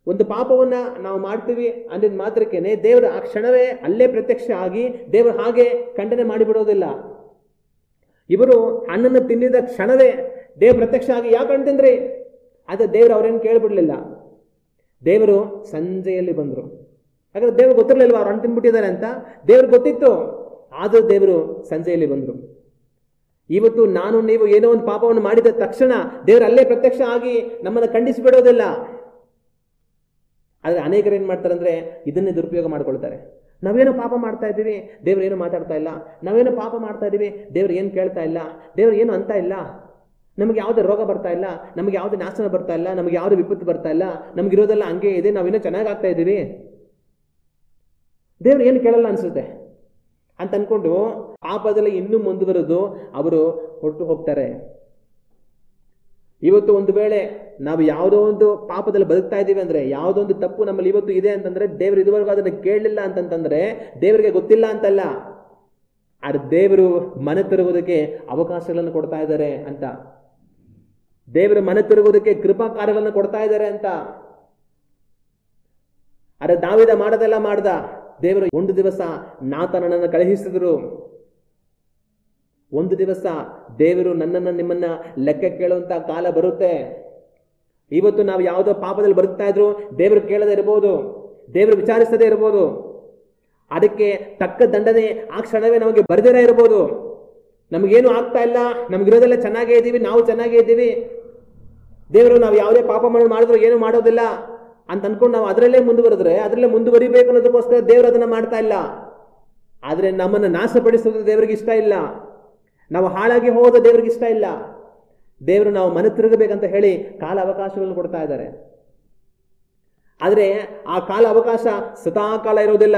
ಒಂದು ಪಾಪವನ್ನ ನಾವು ಮಾಡ್ತೀವಿ ಅಂದಿದ ಮಾತ್ರಕ್ಕೇನೆ ದೇವರು ಆ ಕ್ಷಣವೇ ಅಲ್ಲೇ ಪ್ರತ್ಯಕ್ಷ ಆಗಿ ದೇವರು ಹಾಗೆ ಖಂಡನೆ ಮಾಡಿಬಿಡೋದಿಲ್ಲ. ಇವರು ಹಣ್ಣನ್ನು ತಿನ್ನಿದ ಕ್ಷಣವೇ ದೇವ್ರು ಪ್ರತ್ಯಕ್ಷ ಆಗಿ ಯಾಕೆ ಹಣ್ಣು ತಿಂದ್ರಿ ಅಂತ ದೇವರು ಅವ್ರೇನು ಕೇಳ್ಬಿಡ್ಲಿಲ್ಲ. ದೇವರು ಸಂಜೆಯಲ್ಲಿ ಬಂದರು. ಹಾಗಾದ್ರೆ ದೇವ್ರು ಗೊತ್ತಿರಲಿಲ್ವ ಅವ್ರು ಹಣ್ಣು ತಿನ್ಬಿಟ್ಟಿದ್ದಾರೆ ಅಂತ? ದೇವ್ರಿಗೆ ಗೊತ್ತಿತ್ತು, ಆದರೂ ದೇವರು ಸಂಜೆಯಲ್ಲಿ ಬಂದರು. ಇವತ್ತು ನಾನು ನೀವು ಏನೋ ಒಂದು ಪಾಪವನ್ನು ಮಾಡಿದ ತಕ್ಷಣ ದೇವರು ಅಲ್ಲೇ ಪ್ರತ್ಯಕ್ಷ ಆಗಿ ನಮ್ಮನ್ನು ಖಂಡಿಸಿಬಿಡೋದಿಲ್ಲ. ಆದರೆ ಅನೇಕರು ಏನು ಮಾಡ್ತಾರೆ ಅಂದರೆ ಇದನ್ನೇ ದುರುಪಯೋಗ ಮಾಡ್ಕೊಳ್ತಾರೆ. ನಾವೇನೋ ಪಾಪ ಮಾಡ್ತಾ ಇದ್ದೀವಿ, ದೇವ್ರು ಏನು ಮಾತಾಡ್ತಾ ಇಲ್ಲ. ನಾವೇನೋ ಪಾಪ ಮಾಡ್ತಾ ಇದ್ದೀವಿ, ದೇವ್ರು ಏನು ಕೇಳ್ತಾ ಇಲ್ಲ, ದೇವ್ರು ಏನು ಅಂತ ಇಲ್ಲ. ನಮಗೆ ಯಾವುದೇ ರೋಗ ಬರ್ತಾ ಇಲ್ಲ, ನಮಗೆ ಯಾವುದೇ ನಾಶನ ಬರ್ತಾ ಇಲ್ಲ, ನಮಗೆ ಯಾವುದೇ ವಿಪತ್ತು ಬರ್ತಾ ಇಲ್ಲ, ನಮಗಿರೋದೆಲ್ಲ ಹಂಗೆ ಇದೆ, ನಾವೇನೋ ಚೆನ್ನಾಗಿ ಆಗ್ತಾ ಇದ್ದೀವಿ, ದೇವ್ರು ಏನು ಕೇಳಲ್ಲ ಅನ್ಸುತ್ತೆ ಅಂತ ಅನ್ಕೊಂಡು ಪಾಪದಲ್ಲಿ ಇನ್ನೂ ಮುಂದುವರೆದು ಅವರು ಹೊರಟು ಹೋಗ್ತಾರೆ. ಇವತ್ತು ಒಂದು ವೇಳೆ ನಾವು ಯಾವುದೋ ಒಂದು ಪಾಪದಲ್ಲಿ ಬದುಕ್ತಾ ಇದ್ದೀವಿ ಅಂದ್ರೆ, ಯಾವುದೋ ಒಂದು ತಪ್ಪು ನಮ್ಮಲ್ಲಿ ಇವತ್ತು ಇದೆ ಅಂತಂದ್ರೆ, ದೇವರು ಇದುವರೆಗೂ ಅದನ್ನು ಕೇಳಲಿಲ್ಲ ಅಂತಂತಂದ್ರೆ ದೇವರಿಗೆ ಗೊತ್ತಿಲ್ಲ ಅಂತಲ್ಲ, ಆದ್ರೆ ದೇವರು ಮನೆ ತಿರುಗೋದಕ್ಕೆ ಅವಕಾಶಗಳನ್ನು ಕೊಡ್ತಾ ಇದ್ದಾರೆ ಅಂತ, ದೇವರು ಮನೆ ತಿರುಗೋದಕ್ಕೆ ಕೃಪಾ ಕಾರ್ಯಗಳನ್ನು ಕೊಡ್ತಾ ಇದ್ದಾರೆ ಅಂತ. ಅರೆ ದಾವಿದ ಮಾಡದೆಲ್ಲ ಮಾಡ್ದ. ದೇವರು ಒಂದು ದಿವಸ ನಾತಾನನನ್ನು ಕಳುಹಿಸಿದ್ರು. ಒಂದು ದಿವಸ ದೇವರು ನನ್ನನ್ನು ನಿಮ್ಮನ್ನ ಲೆಕ್ಕ ಕೇಳುವಂತ ಕಾಲ ಬರುತ್ತೆ. ಇವತ್ತು ನಾವು ಯಾವುದೋ ಪಾಪದಲ್ಲಿ ಬದುಕ್ತಾ ಇದ್ರು ದೇವರು ಕೇಳದೇ ಇರಬಹುದು, ದೇವರು ವಿಚಾರಿಸದೇ ಇರಬಹುದು, ಅದಕ್ಕೆ ತಕ್ಕ ದಂಡನೆ ಆ ಕ್ಷಣವೇ ನಮಗೆ ಬರೆದಿರೇ ಇರಬಹುದು. ನಮಗೇನು ಆಗ್ತಾ ಇಲ್ಲ, ನಮಗಿರೋದೆಲ್ಲ ಚೆನ್ನಾಗೇ ಇದ್ದೀವಿ, ನಾವು ಚೆನ್ನಾಗೇ ಇದ್ದೀವಿ, ದೇವರು ನಾವು ಯಾವುದೇ ಪಾಪ ಮಾಡಿದ್ರು ಏನು ಮಾಡೋದಿಲ್ಲ ಅಂತ ಅನ್ಕೊಂಡು ನಾವು ಅದರಲ್ಲೇ ಮುಂದುವರೆದ್ರೆ, ಅದರಲ್ಲೇ ಮುಂದುವರಿಬೇಕು ಅನ್ನೋದಕ್ಕೋಸ್ಕರ ದೇವರು ಅದನ್ನ ಮಾಡ್ತಾ ಇಲ್ಲ. ಆದ್ರೆ ನಮ್ಮನ್ನು ನಾಶಪಡಿಸೋದು ದೇವರಿಗೆ ಇಷ್ಟ ಇಲ್ಲ, ನಾವು ಹಾಳಾಗಿ ಹೋದ ದೇವರಿಗೆ ಇಷ್ಟ ಇಲ್ಲ. ದೇವರು ನಾವು ಮನೆ ತಿರುಗಬೇಕಂತ ಹೇಳಿ ಕಾಲ ಅವಕಾಶಗಳನ್ನು ಕೊಡ್ತಾ ಇದ್ದಾರೆ. ಆದ್ರೆ ಆ ಕಾಲ ಅವಕಾಶ ಸದಾಕಾಲ ಇರೋದಿಲ್ಲ.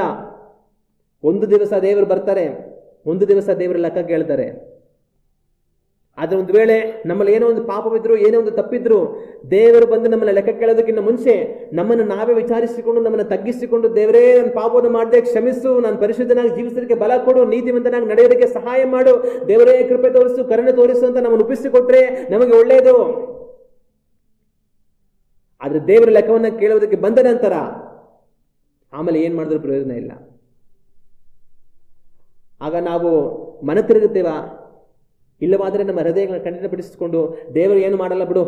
ಒಂದು ದಿವಸ ದೇವರು ಬರ್ತಾರೆ, ಒಂದು ದಿವಸ ದೇವರ ಲೆಕ್ಕ ಕೇಳ್ತಾರೆ. ಆದ್ರೆ ಒಂದು ವೇಳೆ ನಮ್ಮಲ್ಲಿ ಏನೋ ಒಂದು ಪಾಪವಿದ್ರು, ಏನೋ ಒಂದು ತಪ್ಪಿದ್ರು, ದೇವರು ಬಂದು ನಮ್ಮನ್ನ ಲೆಕ್ಕ ಕೇಳೋದಕ್ಕಿಂತ ಮುಂಚೆ ನಮ್ಮನ್ನು ನಾವೇ ವಿಚಾರಿಸಿಕೊಂಡು ನಮ್ಮನ್ನು ತಗ್ಗಿಸಿಕೊಂಡು, ದೇವರೇ ನನ್ನ ಪಾಪವನ್ನು ಮಾಡದೆ ಕ್ಷಮಿಸು, ನಾನು ಪರಿಶುದ್ಧನಾಗಿ ಜೀವಿಸೋದಕ್ಕೆ ಬಲ ಕೊಡು, ನೀತಿವಂತನಾಗಿ ನಡೆಯೋದಕ್ಕೆ ಸಹಾಯ ಮಾಡು, ದೇವರೇ ಕೃಪೆ ತೋರಿಸು, ಕರುಣೆ ತೋರಿಸು ಅಂತ ನಮ್ಮನ್ನು ಒಪ್ಪಿಸಿಕೊಟ್ರೆ ನಮಗೆ ಒಳ್ಳೆಯದು. ಆದ್ರೆ ದೇವರ ಲೆಕ್ಕವನ್ನ ಕೇಳೋದಕ್ಕೆ ಬಂದ ನಂತರ ಆಮೇಲೆ ಏನ್ ಮಾಡಿದ್ರು ಪ್ರಯೋಜನ ಇಲ್ಲ. ಆಗ ನಾವು ಮನ ತಿರುಗುತ್ತೇವಾ? ಇಲ್ಲವಾದರೆ ನಮ್ಮ ಹೃದಯಗಳನ್ನ ಖಂಡಿತಪಡಿಸಿಕೊಂಡು ದೇವರು ಏನು ಮಾಡಲ್ಲ ಬಿಡು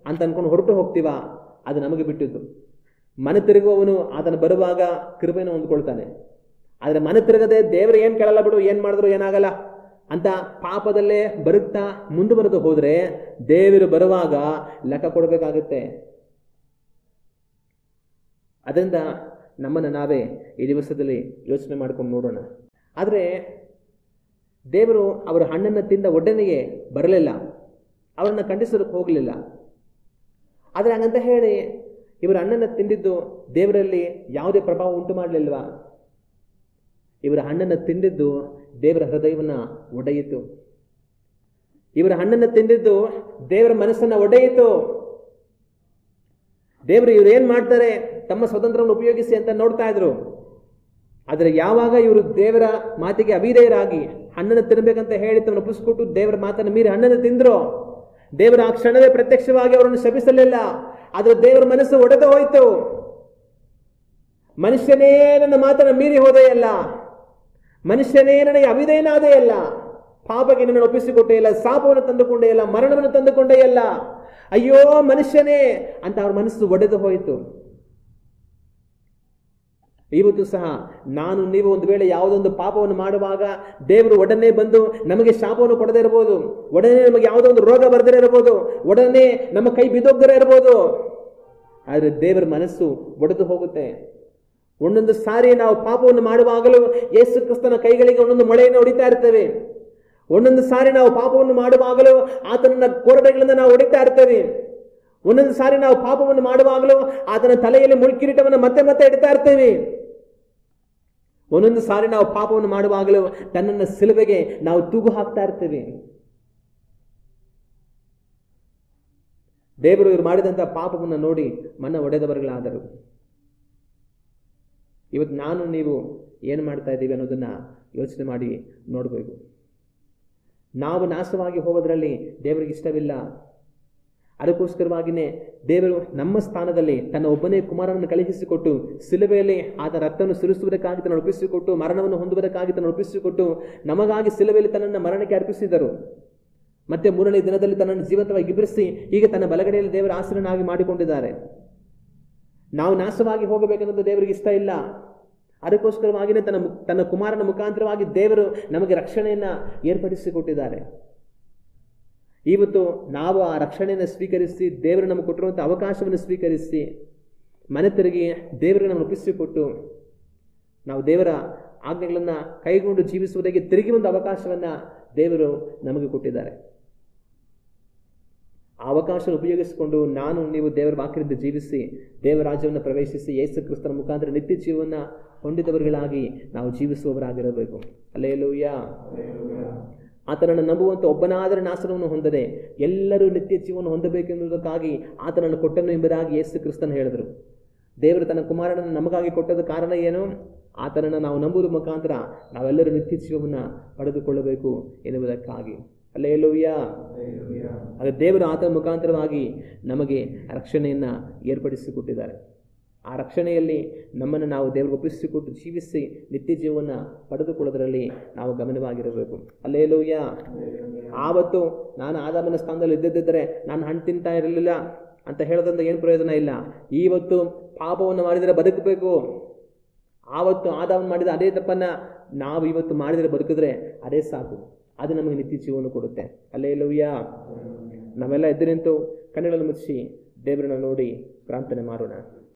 ಅಂತ ಅನ್ಕೊಂಡು ಹೊರಟು ಹೋಗ್ತೀವಾ? ಅದು ನಮಗೆ ಬಿಟ್ಟಿದ್ದು. ಮನ ತಿರುಗುವವನು ಅದನ್ನು ಬರುವಾಗ ಕೃಪೆಯನ್ನು ಹೊಂದ್ಕೊಳ್ತಾನೆ. ಆದರೆ ಮನ ತಿರುಗದೆ ದೇವರು ಏನು ಕೇಳಲ್ಲ ಬಿಡು, ಏನು ಮಾಡಿದ್ರು ಏನಾಗಲ್ಲ ಅಂತ ಪಾಪದಲ್ಲೇ ಬರುತ್ತಾ ಮುಂದುವರೆದು ಹೋದ್ರೆ ದೇವರು ಬರುವಾಗ ಲೆಕ್ಕ ಕೊಡಬೇಕಾಗುತ್ತೆ. ಅದರಿಂದ ನಮ್ಮನ್ನು ನಾವೇ ಈ ದಿವಸದಲ್ಲಿ ಯೋಚನೆ ಮಾಡ್ಕೊಂಡು ನೋಡೋಣ. ಆದರೆ ದೇವರು ಅವರ ಹಣ್ಣನ್ನು ತಿಂದ ಒಡ್ಡನೆಗೆ ಬರಲಿಲ್ಲ, ಅವರನ್ನು ಖಂಡಿಸೋದಕ್ಕೆ ಹೋಗಲಿಲ್ಲ. ಆದರೆ ಹಂಗಂತ ಹೇಳಿ ಇವರ ಹಣ್ಣನ್ನು ತಿಂದಿದ್ದು ದೇವರಲ್ಲಿ ಯಾವುದೇ ಪ್ರಭಾವ ಉಂಟು ಮಾಡಲಿಲ್ವಾ? ಇವರ ಹಣ್ಣನ್ನು ತಿಂದಿದ್ದು ದೇವರ ಹೃದಯವನ್ನು ಒಡೆಯಿತು. ಇವರ ಹಣ್ಣನ್ನು ತಿಂದಿದ್ದು ದೇವರ ಮನಸ್ಸನ್ನು ಒಡೆಯಿತು. ದೇವರು ಇವರು ಏನ್ ಮಾಡ್ತಾರೆ, ತಮ್ಮ ಸ್ವತಂತ್ರವನ್ನು ಉಪಯೋಗಿಸಿ ಅಂತ ನೋಡ್ತಾ ಇದ್ರು. ಆದರೆ ಯಾವಾಗ ಇವರು ದೇವರ ಮಾತಿಗೆ ಅವಿಧೇಯರಾಗಿ ಹಣ್ಣನ್ನು ತಿನ್ನಬೇಕಂತ ಹೇಳಿ ತಮ್ಮನ್ನು ಒಪ್ಪಿಸಿಕೊಟ್ಟು ದೇವರ ಮಾತನ್ನು ಮೀರಿ ಹಣ್ಣನ್ನು ತಿಂದ್ರು, ದೇವರ ಆ ಕ್ಷಣವೇ ಪ್ರತ್ಯಕ್ಷವಾಗಿ ಅವರನ್ನು ಶಪಿಸಲಿಲ್ಲ. ಆದ್ರೆ ದೇವರ ಮನಸ್ಸು ಒಡೆದು ಹೋಯಿತು. ಮನುಷ್ಯನೇ ನನ್ನ ಮಾತನ್ನು ಮೀರಿ ಹೋದೇ ಅಲ್ಲ, ಮನುಷ್ಯನೇ ನನಗೆ ಅವಿಧೇಯನಾದೇ ಅಲ್ಲ, ಪಾಪಕ್ಕೆ ನನ್ನನ್ನು ಒಪ್ಪಿಸಿಕೊಟ್ಟೇ ಇಲ್ಲ, ಶಾಪವನ್ನು ತಂದುಕೊಂಡೇ ಇಲ್ಲ, ಮರಣವನ್ನು ತಂದುಕೊಂಡೇ ಇಲ್ಲ, ಅಯ್ಯೋ ಮನುಷ್ಯನೇ ಅಂತ ಅವ್ರ ಮನಸ್ಸು ಒಡೆದು ಹೋಯಿತು. ಇವತ್ತು ಸಹ ನಾನು ನೀವು ಒಂದು ವೇಳೆ ಯಾವುದೊಂದು ಪಾಪವನ್ನು ಮಾಡುವಾಗ ದೇವರು ಒಡನೆ ಬಂದು ನಮಗೆ ಶಾಪವನ್ನು ಕೊಡದೇ ಇರಬಹುದು, ಒಡನೆ ನಮಗೆ ಯಾವುದೋ ಒಂದು ರೋಗ ಬರದೇ ಇರಬಹುದು, ಒಡನೆ ನಮ್ಮ ಕೈ ಬಿದ್ದೋಗದೇ ಇರಬಹುದು. ಆದರೆ ದೇವರ ಮನಸ್ಸು ಒಡೆದು ಹೋಗುತ್ತೆ. ಒಂದೊಂದು ಸಾರಿ ನಾವು ಪಾಪವನ್ನು ಮಾಡುವಾಗಲೂ ಯೇಸು ಕ್ರಿಸ್ತನ ಕೈಗಳಿಗೆ ಒಂದೊಂದು ಮೊಳೆಯನ್ನು ಹೊಡಿತಾ ಇರ್ತೇವೆ. ಒಂದೊಂದು ಸಾರಿ ನಾವು ಪಾಪವನ್ನು ಮಾಡುವಾಗಲೂ ಆತನ ಕೊರಡೆಗಳಿಂದ ನಾವು ಹೊಡಿತಾ ಇರ್ತೇವೆ. ಒಂದೊಂದು ಸಾರಿ ನಾವು ಪಾಪವನ್ನು ಮಾಡುವಾಗಲೂ ಆತನ ತಲೆಯಲ್ಲಿ ಮುಳ್ಕಿರೀಟವನ್ನು ಮತ್ತೆ ಮತ್ತೆ ಇಡ್ತಾ ಇರ್ತೇವೆ. ಒಂದೊಂದು ಸಾರಿ ನಾವು ಪಾಪವನ್ನು ಮಾಡುವಾಗಲೂ ತನ್ನನ್ನು ಸಿಲುಬೆಗೆ ನಾವು ತೂಗು ಹಾಕ್ತಾ ಇರ್ತೇವೆ. ದೇವರು ಇವರು ಮಾಡಿದಂತಹ ಪಾಪವನ್ನು ನೋಡಿ ಮನ ಒಡೆದವರುಗಳಾದರು. ಇವತ್ತು ನಾನು ನೀವು ಏನು ಮಾಡ್ತಾ ಇದ್ದೀವಿ ಅನ್ನೋದನ್ನ ಯೋಚನೆ ಮಾಡಿ ನೋಡಬೇಕು. ನಾವು ನಾಶವಾಗಿ ಹೋಗೋದ್ರಲ್ಲಿ ದೇವರಿಗೆ ಇಷ್ಟವಿಲ್ಲ. ಅದಕ್ಕೋಸ್ಕರವಾಗಿಯೇ ದೇವರು ನಮ್ಮ ಸ್ಥಾನದಲ್ಲಿ ತನ್ನ ಒಬ್ಬನೇ ಕುಮಾರನನ್ನು ಕಳುಹಿಸಿಕೊಟ್ಟು ಸಿಲುಬೆಯಲ್ಲಿ ಆತ ರಕ್ತವನ್ನು ಸುರಿಸುವುದಕ್ಕಾಗಿ ತನ್ನ ಒಪ್ಪಿಸಿಕೊಟ್ಟು ಮರಣವನ್ನು ಹೊಂದುವುದಕ್ಕಾಗಿ ತನ್ನ ಒಪ್ಪಿಸಿಕೊಟ್ಟು ನಮಗಾಗಿ ಸಿಲುಬೆಯಲ್ಲಿ ತನ್ನನ್ನು ಮರಣಕ್ಕೆ ಅರ್ಪಿಸಿದರು. ಮತ್ತೆ 3ನೇ ದಿನದಲ್ಲಿ ತನ್ನನ್ನು ಜೀವಂತವಾಗಿ ಇಬ್ಬರಿಸಿ ಹೀಗೆ ತನ್ನ ಬಲಗಡೆಯಲ್ಲಿ ದೇವರ ಆಸೀನನಾಗಿ ಮಾಡಿಕೊಂಡಿದ್ದಾರೆ. ನಾವು ನಾಶವಾಗಿ ಹೋಗಬೇಕೆನ್ನೋದು ದೇವರಿಗೆ ಇಷ್ಟ ಇಲ್ಲ. ಅದಕ್ಕೋಸ್ಕರವಾಗಿಯೇ ತನ್ನ ಕುಮಾರನ ಮುಖಾಂತರವಾಗಿ ದೇವರು ನಮಗೆ ರಕ್ಷಣೆಯನ್ನ ಏರ್ಪಡಿಸಿಕೊಟ್ಟಿದ್ದಾರೆ. ಇವತ್ತು ನಾವು ಆ ರಕ್ಷಣೆಯನ್ನು ಸ್ವೀಕರಿಸಿ ದೇವರು ನಮಗೆ ಕೊಟ್ಟಿರುವಂಥ ಅವಕಾಶವನ್ನು ಸ್ವೀಕರಿಸಿ ಮನೆ ತಿರುಗಿ ದೇವರಿಗೆ ನಮ್ಮನ್ನು ಒಪ್ಪಿಸಿಕೊಟ್ಟು ನಾವು ದೇವರ ಆಜ್ಞೆಗಳನ್ನು ಕೈಗೊಂಡು ಜೀವಿಸುವುದಕ್ಕೆ ತಿರುಗಿ ಒಂದು ಅವಕಾಶವನ್ನು ದೇವರು ನಮಗೆ ಕೊಟ್ಟಿದ್ದಾರೆ. ಆ ಅವಕಾಶ ಉಪಯೋಗಿಸಿಕೊಂಡು ನಾನು ನೀವು ದೇವರ ವಾಕ್ಯದಿಂದ ಜೀವಿಸಿ ದೇವರ ರಾಜ್ಯವನ್ನು ಪ್ರವೇಶಿಸಿ ಯೇಸು ಕ್ರಿಸ್ತನ ಮುಖಾಂತರ ನಿತ್ಯ ಜೀವನ ಹೊಂದಿದವರುಗಳಾಗಿ ನಾವು ಜೀವಿಸುವವರಾಗಿರಬೇಕು. ಹಲ್ಲೆಲೂಯಾ. ಆತನನ್ನು ನಂಬುವಂಥ ಒಬ್ಬನಾದರೂ ನಾಶನವನ್ನು ಹೊಂದದೆ ಎಲ್ಲರೂ ನಿತ್ಯ ಜೀವನ ಹೊಂದಬೇಕೆನ್ನುವುದಕ್ಕಾಗಿ ಆತನನ್ನು ಕೊಟ್ಟನು ಎಂಬುದಾಗಿ ಯೇಸು ಕ್ರಿಸ್ತನು ಹೇಳಿದರು. ದೇವರು ತನ್ನ ಕುಮಾರನನ್ನು ನಮಗಾಗಿ ಕೊಟ್ಟದ ಕಾರಣ ಏನು? ಆತನನ್ನು ನಾವು ನಂಬುವುದರ ಮುಖಾಂತರ ನಾವೆಲ್ಲರೂ ನಿತ್ಯ ಜೀವವನ್ನು ಪಡೆದುಕೊಳ್ಳಬೇಕು ಎನ್ನುವುದಕ್ಕಾಗಿ. ಹಲ್ಲೆಲೂಯಾ. ಆಗ ದೇವರು ಆತನ ಮುಖಾಂತರವಾಗಿ ನಮಗೆ ರಕ್ಷಣೆಯನ್ನು ಏರ್ಪಡಿಸಿಕೊಟ್ಟಿದ್ದಾರೆ. ಆ ರಕ್ಷಣೆಯಲ್ಲಿ ನಮ್ಮನ್ನು ನಾವು ದೇವರಿಗೆ ಒಪ್ಪಿಸಿಕೊಟ್ಟು ಜೀವಿಸಿ ನಿತ್ಯ ಜೀವನ ಪಡೆದುಕೊಳ್ಳೋದರಲ್ಲಿ ನಾವು ಗಮನವಾಗಿರಬೇಕು. ಹಲ್ಲೆಲೂಯಾ. ಆವತ್ತು ನಾನು ಆದಾಮನ ಸ್ಥಾನದಲ್ಲಿ ಇದ್ದಿದ್ದರೆ ನಾನು ಹಣ್ಣು ತಿಂತಾ ಇರಲಿಲ್ಲ ಅಂತ ಹೇಳೋದ್ರಿಂದ ಏನು ಪ್ರಯೋಜನ ಇಲ್ಲ. ಇವತ್ತು ಪಾಪವನ್ನು ಮಾಡಿದರೆ ಬದುಕಬೇಕು. ಆವತ್ತು ಆದಾಮನ ಮಾಡಿದ ಅದೇ ತಪ್ಪನ್ನು ನಾವು ಇವತ್ತು ಮಾಡಿದರೆ ಬದುಕಿದ್ರೆ ಅದೇ ಸಾಕು. ಅದು ನಮಗೆ ನಿತ್ಯ ಜೀವನ ಕೊಡುತ್ತೆ. ಹಲ್ಲೆಲೂಯಾ. ನಾವೆಲ್ಲ ಎದ್ದು ನಿಂತು ಕಣ್ಣುಗಳನ್ನು ಮುಚ್ಚಿ ದೇವರನ್ನು ನೋಡಿ ಪ್ರಾರ್ಥನೆ ಮಾಡೋಣ.